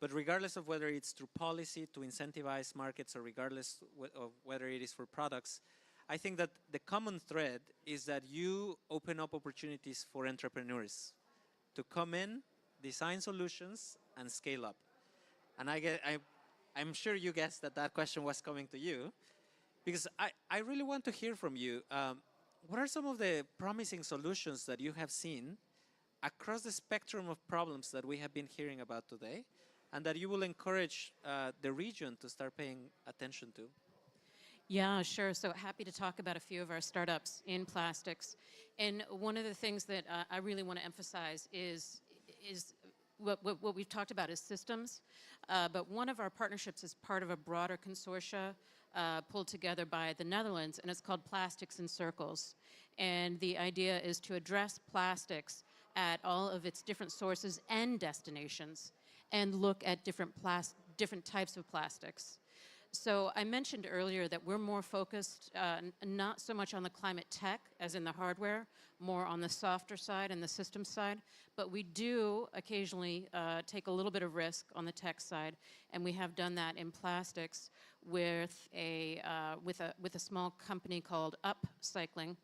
Speaker 2: but regardless of whether it's through policy to incentivize markets or regardless of whether it is for products, I think that the common thread is that you open up opportunities for entrepreneurs to come in, design solutions, and scale up. And I'm sure you guessed that question was coming to you, because I really want to hear from you. What are some of the promising solutions that you have seen across the spectrum of problems that we have been hearing about today, and that you will encourage the region to start paying attention to?
Speaker 6: Yeah, sure. So happy to talk about a few of our startups in plastics. And one of the things that I really want to emphasize is what we've talked about is systems. But one of our partnerships is part of a broader consortia pulled together by the Netherlands, and it's called Plastics in Circles. And the idea is to address plastics at all of its different sources and destinations, and look at different types of plastics. So I mentioned earlier that we're more focused not so much on the climate tech as in the hardware, more on the softer side and the system side, but we do occasionally take a little bit of risk on the tech side, and we have done that in plastics with a small company called Upcycling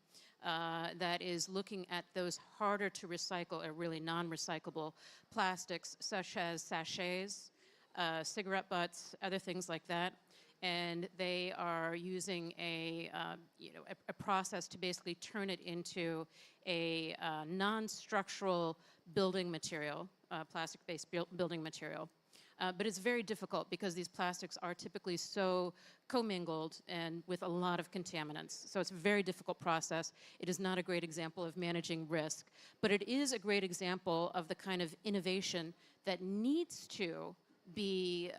Speaker 6: that is looking at those harder to recycle or really non-recyclable plastics, such as sachets, cigarette butts, other things like that. And they are using a process to basically turn it into a non-structural building material, plastic-based building material. But it's very difficult because these plastics are typically so commingled and with a lot of contaminants. So it's a very difficult process. It is not a great example of managing risk, but it is a great example of the kind of innovation that needs to be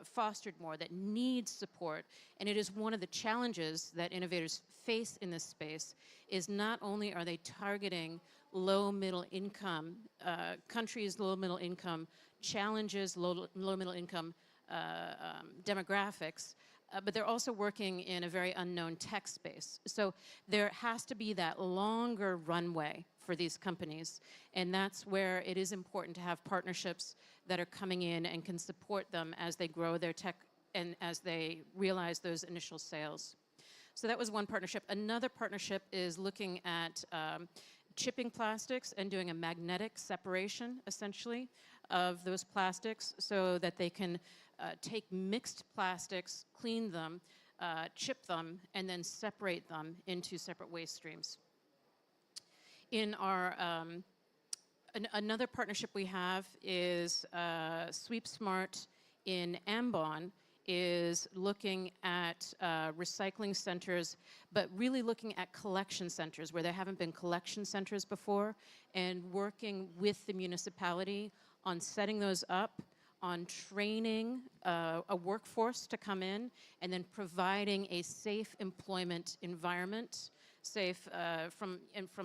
Speaker 6: fostered more, that needs support. And it is one of the challenges that innovators face in this space, is not only are they targeting low middle income countries, low middle income challenges, low middle income demographics, but they're also working in a very unknown tech space. So there has to be that longer runway for these companies, and that's where it is important to have partnerships that are coming in and can support them as they grow their tech and as they realize those initial sales. So that was one partnership. Another partnership is looking at chipping plastics and doing a magnetic separation, essentially, of those plastics so that they can take mixed plastics, clean them, chip them, and then separate them into separate waste streams. In our another partnership we have is Sweep Smart in Ambon, is looking at recycling centers, but really looking at collection centers where there haven't been collection centers before, and working with the municipality on setting those up, on training a workforce to come in, and then providing a safe employment environment, safe from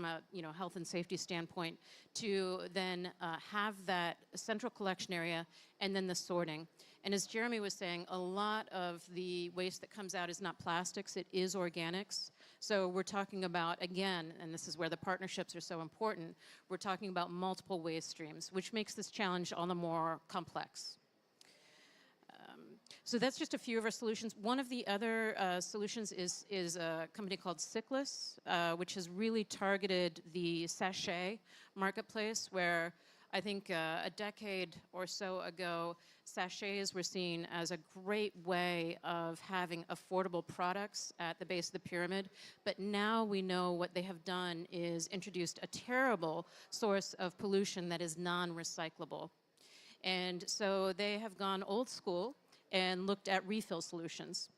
Speaker 6: a health and safety standpoint, to then have that central collection area and then the sorting. And as Jeremy was saying, a lot of the waste that comes out is not plastics, it is organics. So we're talking about, again, and this is where the partnerships are so important, we're talking about multiple waste streams, which makes this challenge all the more complex. So that's just a few of our solutions. One of the other solutions is a company called Cyclus, which has really targeted the sachet marketplace, where I think a decade or so ago, sachets were seen as a great way of having affordable products at the base of the pyramid. But now we know what they have done is introduced a terrible source of pollution that is non-recyclable. And so they have gone old school and looked at refill solutions.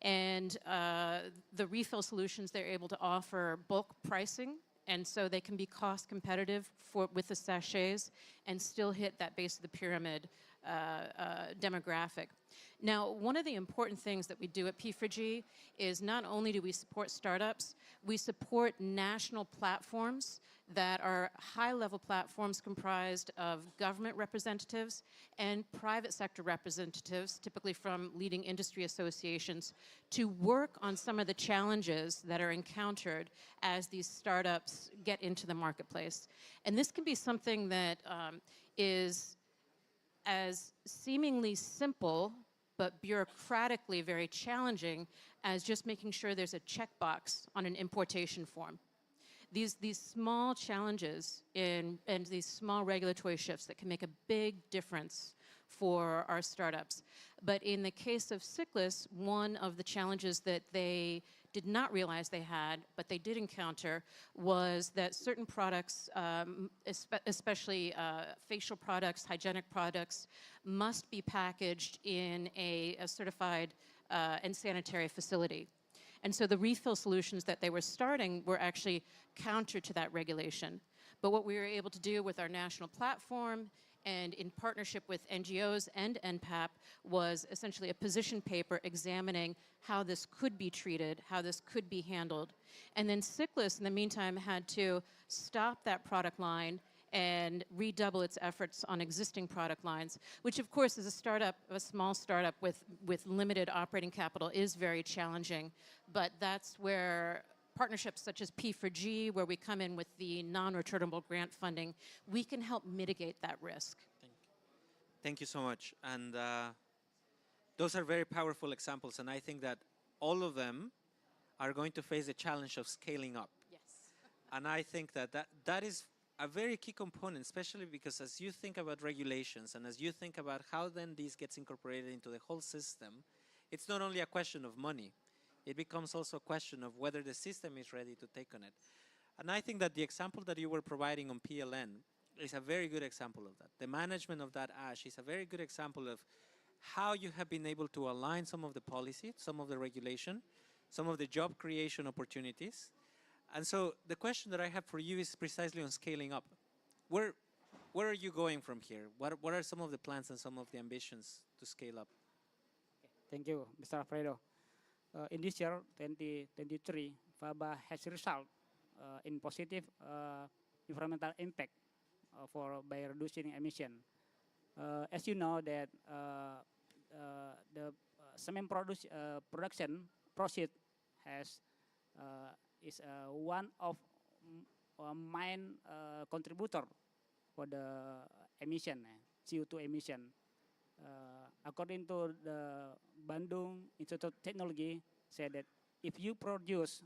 Speaker 6: And the refill solutions, they're able to offer bulk pricing, and so they can be cost competitive with the sachets and still hit that base of the pyramid demographic. Now, one of the important things that we do at P4G is not only do we support startups, we support national platforms that are high-level platforms comprised of government representatives and private sector representatives, typically from leading industry associations, to work on some of the challenges that are encountered as these startups get into the marketplace. And this can be something that is as seemingly simple but bureaucratically very challenging as just making sure there's a checkbox on an importation form. These small challenges and these small regulatory shifts that can make a big difference for our startups. But in the case of Cyclus, one of the challenges that they did not realize they had, but they did encounter, was that certain products, especially facial products, hygienic products, must be packaged in a certified and sanitary facility. And so the refill solutions that they were starting were actually counter to that regulation. But what we were able to do with our national platform and in partnership with NGOs and NPAP was essentially a position paper examining how this could be treated, how this could be handled. And then Cyclus, in the meantime, had to stop that product line and redouble its efforts on existing product lines, which of course as a startup, a small startup with limited operating capital, is very challenging. But that's where partnerships such as P4G, where we come in with the non-returnable grant funding, we can help mitigate that risk.
Speaker 2: Thank you so much. And those are very powerful examples, and I think that all of them are going to face the challenge of scaling up.
Speaker 6: Yes.
Speaker 2: And I think that is a very key component, especially because as you think about regulations and as you think about how then this gets incorporated into the whole system, it's not only a question of money, it becomes also a question of whether the system is ready to take on it. And I think that the example that you were providing on PLN is a very good example of that. The management of that ash is a very good example of how you have been able to align some of the policy, some of the regulation, some of the job creation opportunities. And so the question that I have for you is precisely on scaling up. Where are you going from here? What are some of the plans and some of the ambitions to scale up?
Speaker 8: Thank you, Mr. Alfredo. In this year, 2023, FABA has result in positive environmental impact by reducing emission. As you know that the cement production process is one of main contributor for the emission, CO2 emission. According to the Bandung Institute of Technology, said that if you produce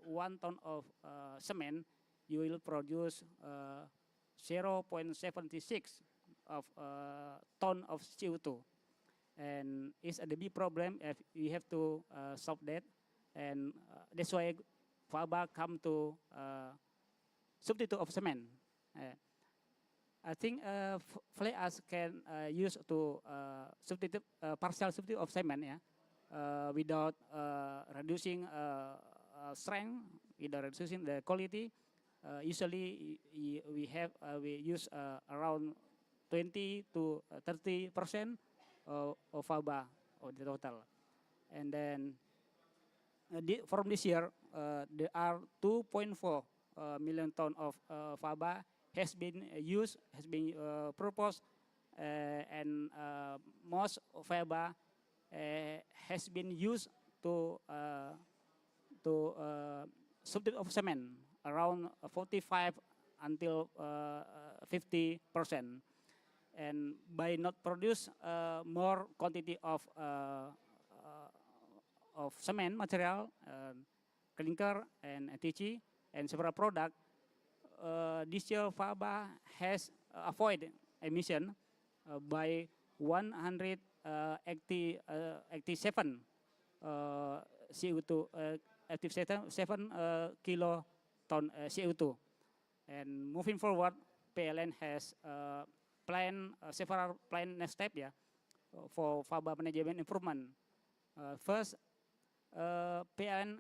Speaker 8: 1 ton of cement, you will produce 0.76 of ton of CO2. And it's a big problem if we have to solve that. And that's why FABA come to substitute of cement. I think fly ash can use to substitute partial substitute of cement, yeah, without reducing strength, without reducing the quality. Usually we use around 20 to 30% of faba of the total, and then from this year there are 2.4 million ton of faba has been used, has been proposed, and most faba has been used to substitute of cement around 45 until 50%, and by not produce more quantity of cement material, clinker and TG and several product, this year faba has avoided emission by 187 CO2, 87 kiloton CO2. And moving forward, PLN has planned several planned next step, yeah, for faba management improvement. First, PLN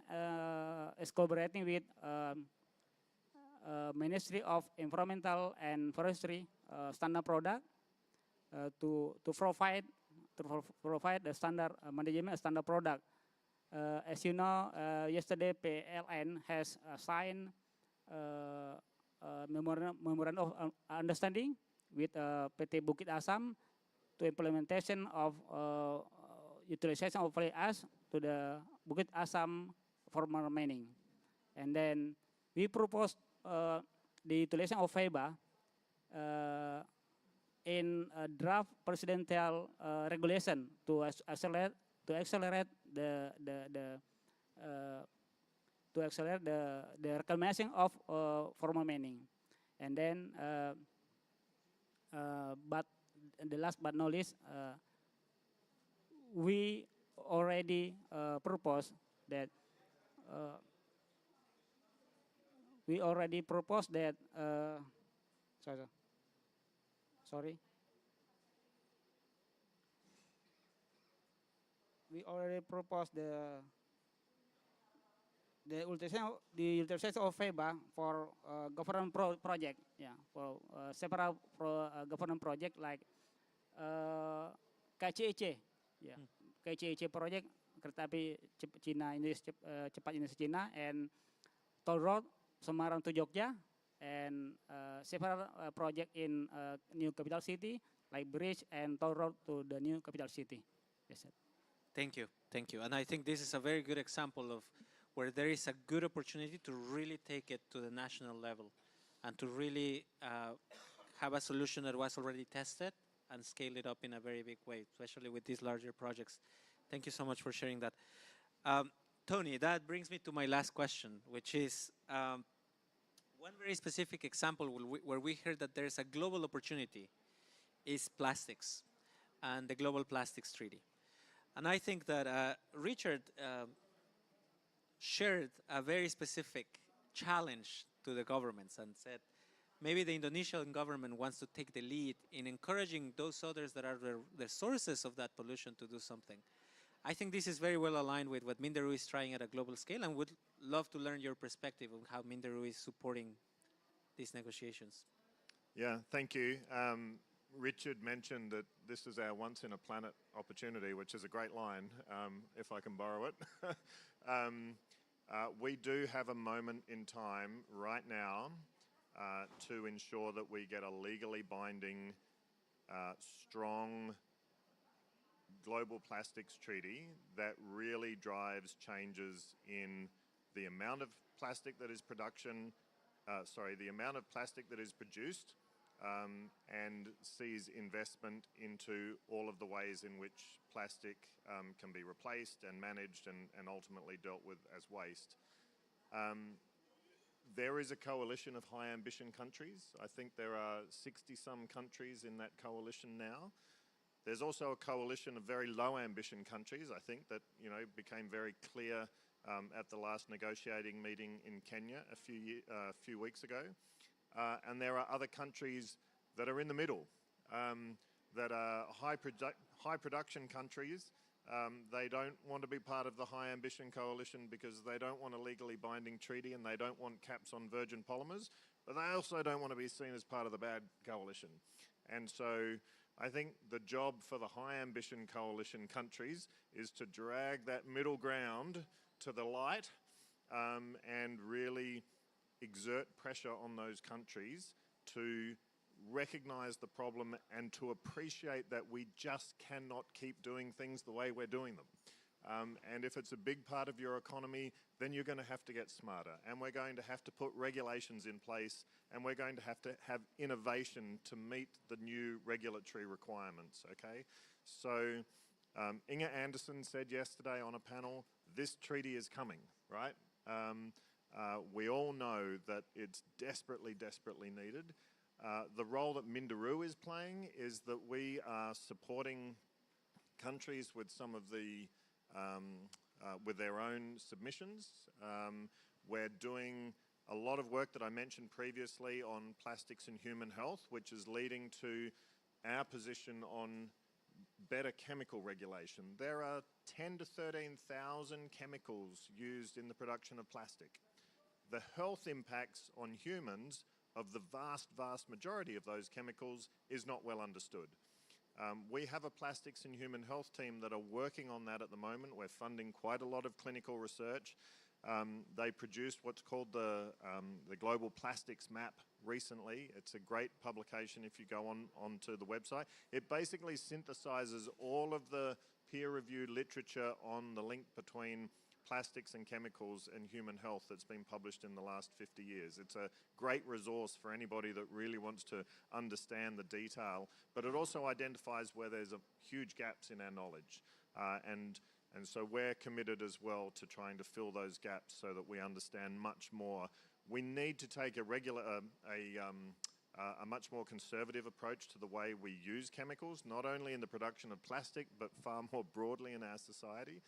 Speaker 8: is collaborating with Ministry of Environmental and Forestry standard product to provide the standard management standard product. As you know, yesterday PLN has signed memorandum of understanding with PT Bukit Asam to implementation of utilization of fly ash to the Bukit Asam former mining. And then we proposed the utilization of faba in a draft presidential regulation to accelerate the reclamation of former mining. And then but the last but not least, we already proposed that we already proposed that we already proposed the utilization of faba for government project, yeah, for several government project like KCEC, yeah, KCEC project, kereta api Cina Indonesia cepat Indonesia Cina, and toll road Semarang to Jogja, and several project in new capital city like bridge and toll road to the new capital city. Yes, sir.
Speaker 2: Thank you, thank you. And I think this is a very good example of where there is a good opportunity to really take it to the national level and to really have a solution that was already tested and scale it up in a very big way, especially with these larger projects. Thank you so much for sharing that. Tony, that brings me to my last question, which is one very specific example where we heard that there is a global opportunity is plastics and the Global Plastics Treaty. And I think that Richard shared a very specific challenge to the governments and said, maybe the Indonesian government wants to take the lead in encouraging those others that are the sources of that pollution to do something. I think this is very well aligned with what Minderu is trying at a global scale, and would love to learn your perspective on how Minderu is supporting these negotiations.
Speaker 4: Yeah, thank you. Richard mentioned that this is our once-in-a-planet opportunity, which is a great line, if I can borrow it. We do have a moment in time right now to ensure that we get a legally binding, strong global plastics treaty that really drives changes in the amount of plastic that is the amount of plastic that is produced, and sees investment into all of the ways in which plastic can be replaced and managed and ultimately dealt with as waste. There is a coalition of high ambition countries. I think there are 60-some countries in that coalition now. There's also a coalition of very low ambition countries, I think, that became very clear at the last negotiating meeting in Kenya a few weeks ago. And there are other countries that are in the middle, that are high production countries. They don't want to be part of the High Ambition Coalition because they don't want a legally binding treaty and they don't want caps on virgin polymers, but they also don't want to be seen as part of the bad coalition. And so I think the job for the High Ambition Coalition countries is to drag that middle ground to the light and really exert pressure on those countries to recognize the problem and to appreciate that we just cannot keep doing things the way we're doing them. And if it's a big part of your economy, then you're going to have to get smarter. And we're going to have to put regulations in place, and we're going to have innovation to meet the new regulatory requirements, okay? So Inge Anderson said yesterday on a panel, this treaty is coming, right? We all know that it's desperately, desperately needed. The role that Menuju is playing is that we are supporting countries with some of the, with their own submissions. We're doing a lot of work that I mentioned previously on plastics and human health, which is leading to our position on better chemical regulation. There are 10 to 13,000 chemicals used in the production of plastic. The health impacts on humans of the vast, vast majority of those chemicals is not well understood. We have a plastics and human health team that are working on that at the moment. We're funding quite a lot of clinical research. They produced what's called the Global Plastics Map recently. It's a great publication if you go onto the website. It basically synthesizes all of the peer-reviewed literature on the link between plastics and chemicals and human health that's been published in the last 50 years. It's a great resource for anybody that really wants to understand the detail, but it also identifies where there's huge gaps in our knowledge. And so we're committed as well to trying to fill those gaps so that we understand much more. We need to take a much more conservative approach to the way we use chemicals, not only in the production of plastic, but far more broadly in our society.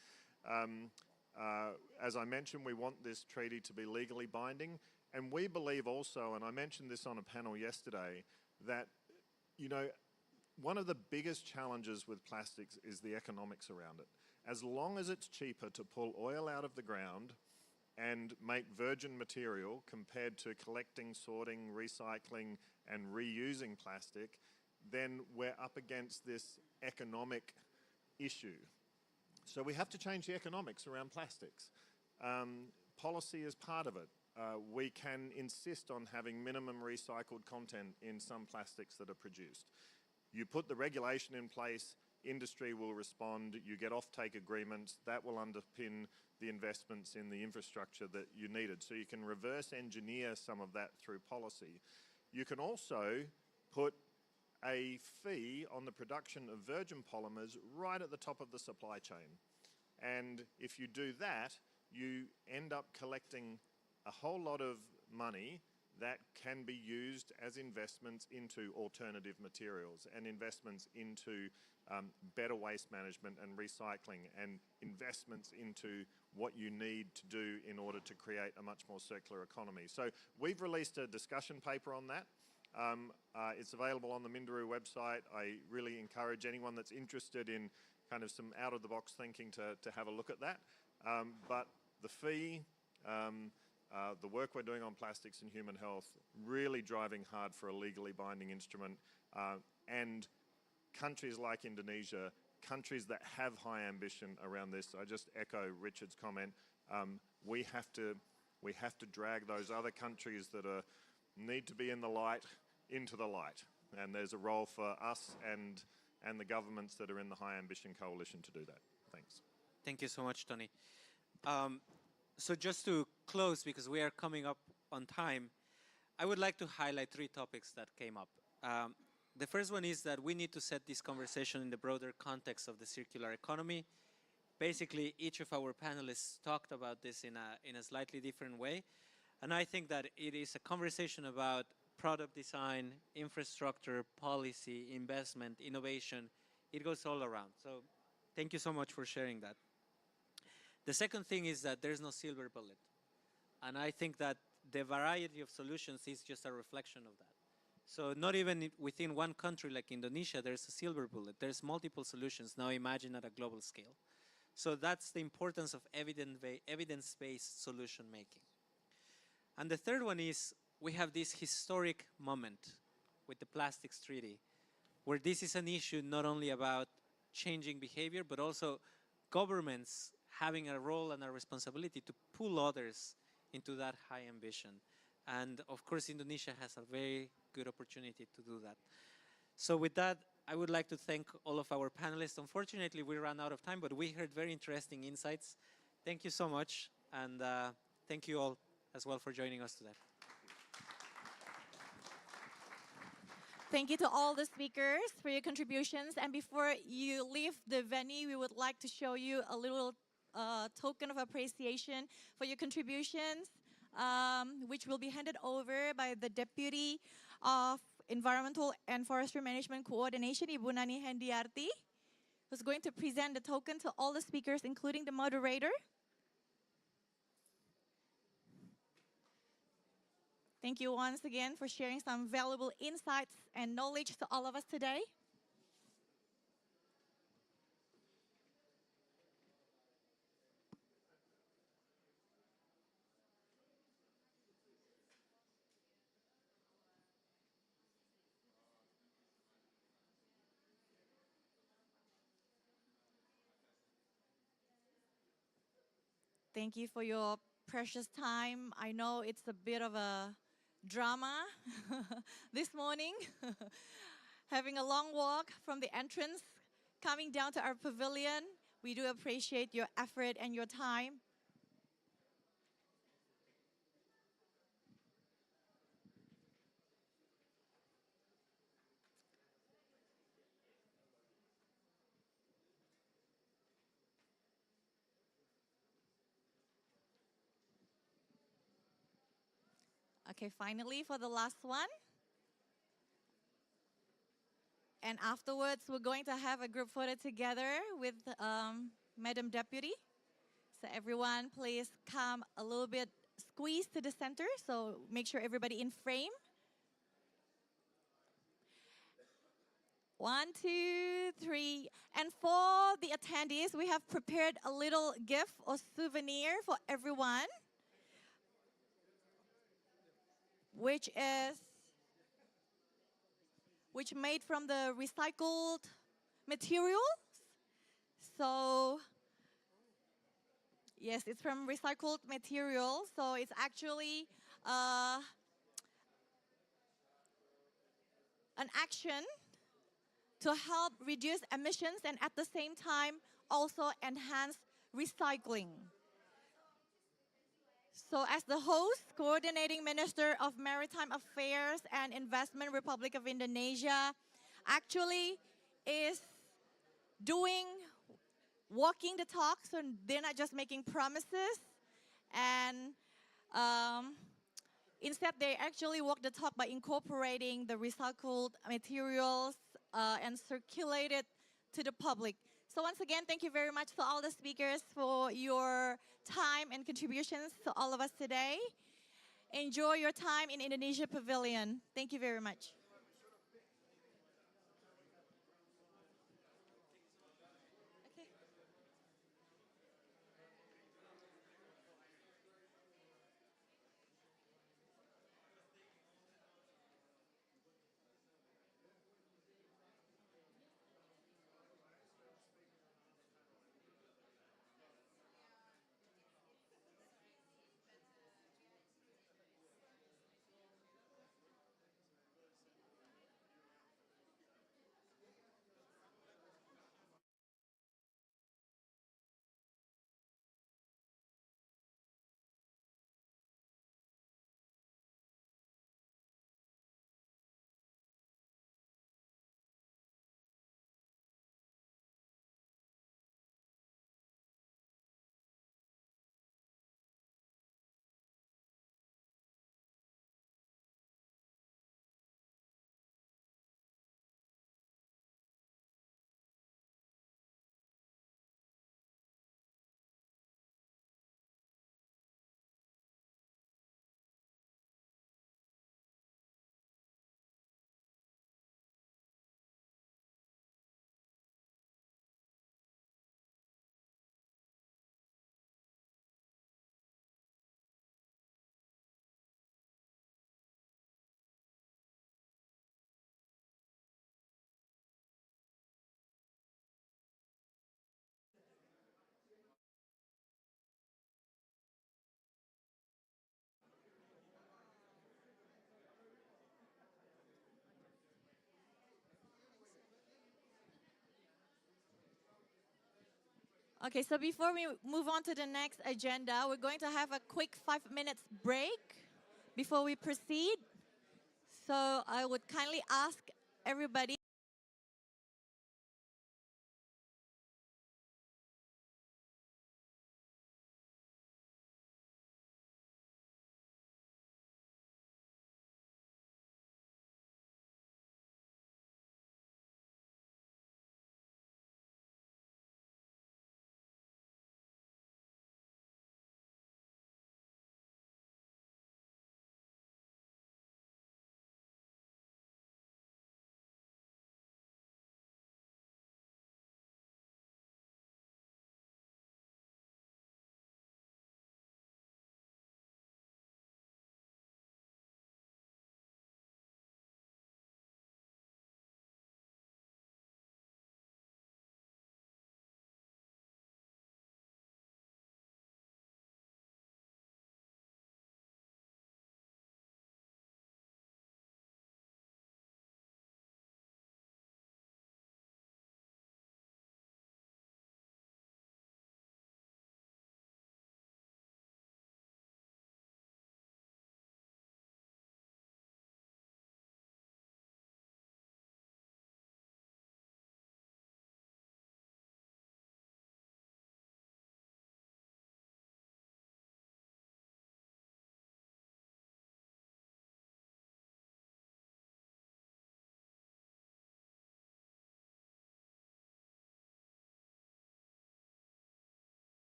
Speaker 4: As I mentioned, we want this treaty to be legally binding, and we believe also, and I mentioned this on a panel yesterday, that, you know, one of the biggest challenges with plastics is the economics around it. As long as it's cheaper to pull oil out of the ground and make virgin material compared to collecting, sorting, recycling, and reusing plastic, then we're up against this economic issue. So we have to change the economics around plastics. Policy is part of it. We can insist on having minimum recycled content in some plastics that are produced. You put the regulation in place, industry will respond, you get off-take agreements, that will underpin the investments in the infrastructure that you needed. So you can reverse engineer some of that through policy. You can also put a fee on the production of virgin polymers right at the top of the supply chain. And if you do that, you end up collecting a whole lot of money that can be used as investments into alternative materials and investments into better waste management and recycling and investments into what you need to do in order to create a much more circular economy. So we've released a discussion paper on that. It's available on the Menuju website. I really encourage anyone that's interested in kind of some out-of-the-box thinking to have a look at that. But the fee, the work we're doing on plastics and human health, really driving hard for a legally binding instrument. And countries like Indonesia, countries that have high ambition around this, I just echo Richard's comment, we have to drag those other countries that need to be in the light into the light. And there's a role for us and the governments that are in the High Ambition Coalition to do that. Thanks.
Speaker 2: Thank you so much, Tony. So just to close, because we are coming up on time, I would like to highlight 3 topics that came up. The first one is that we need to set this conversation in the broader context of the circular economy. Basically, each of our panelists talked about this in a slightly different way. And I think that it is a conversation about product design, infrastructure, policy, investment, innovation. It goes all around. So thank you so much for sharing that. The second thing is that there's no silver bullet. And I think that the variety of solutions is just a reflection of that. So not even within one country like Indonesia, there's a silver bullet. There's multiple solutions. Now imagine at a global scale. So that's the importance of evidence-based solution making. And the third one is we have this historic moment with the Plastics Treaty, where this is an issue not only about changing behavior, but also governments having a role and a responsibility to pull others into that high ambition. And of course, Indonesia has a very good opportunity to do that. So with that, I would like to thank all of our panelists. Unfortunately, we ran out of time, but we heard very interesting insights. Thank you so much, and thank you all as well for joining us today.
Speaker 1: Thank you to all the speakers for your contributions. And before you leave the venue, we would like to show you a little token of appreciation for your contributions, which will be handed over by the Deputy of Environmental and Forestry Management Coordination, Ibu Nani Hendiarti, who's going to present the token to all the speakers, including the moderator. Thank you once again for sharing some valuable insights and knowledge to all of us today. Thank you for your precious time. I know it's a bit of a drama this morning, having a long walk from the entrance, coming down to our pavilion. We do appreciate your effort and your time. Okay, finally, for the last one. And afterwards, we're going to have a group photo together with Madam Deputy. So everyone, please come a little bit squeeze to the center. So make sure everybody in frame. 1, 2, 3. And for the attendees, we have prepared a little gift or souvenir for everyone, which made from the recycled materials. So yes, it's from recycled materials. So it's actually an action to help reduce emissions and at the same time also enhance recycling. So as the host, Coordinating Minister of Maritime Affairs and Investment, Republic of Indonesia, actually is walking the talk, so they're not just making promises, and instead they actually walk the talk by incorporating the recycled materials and circulate it to the public. So once again, thank you very much to all the speakers for your time and contributions to all of us today. Enjoy your time in Indonesia Pavilion. Thank you very much. Okay, so before we move on to the next agenda, we're going to have a quick 5 minutes break before we proceed. So I would kindly ask everybody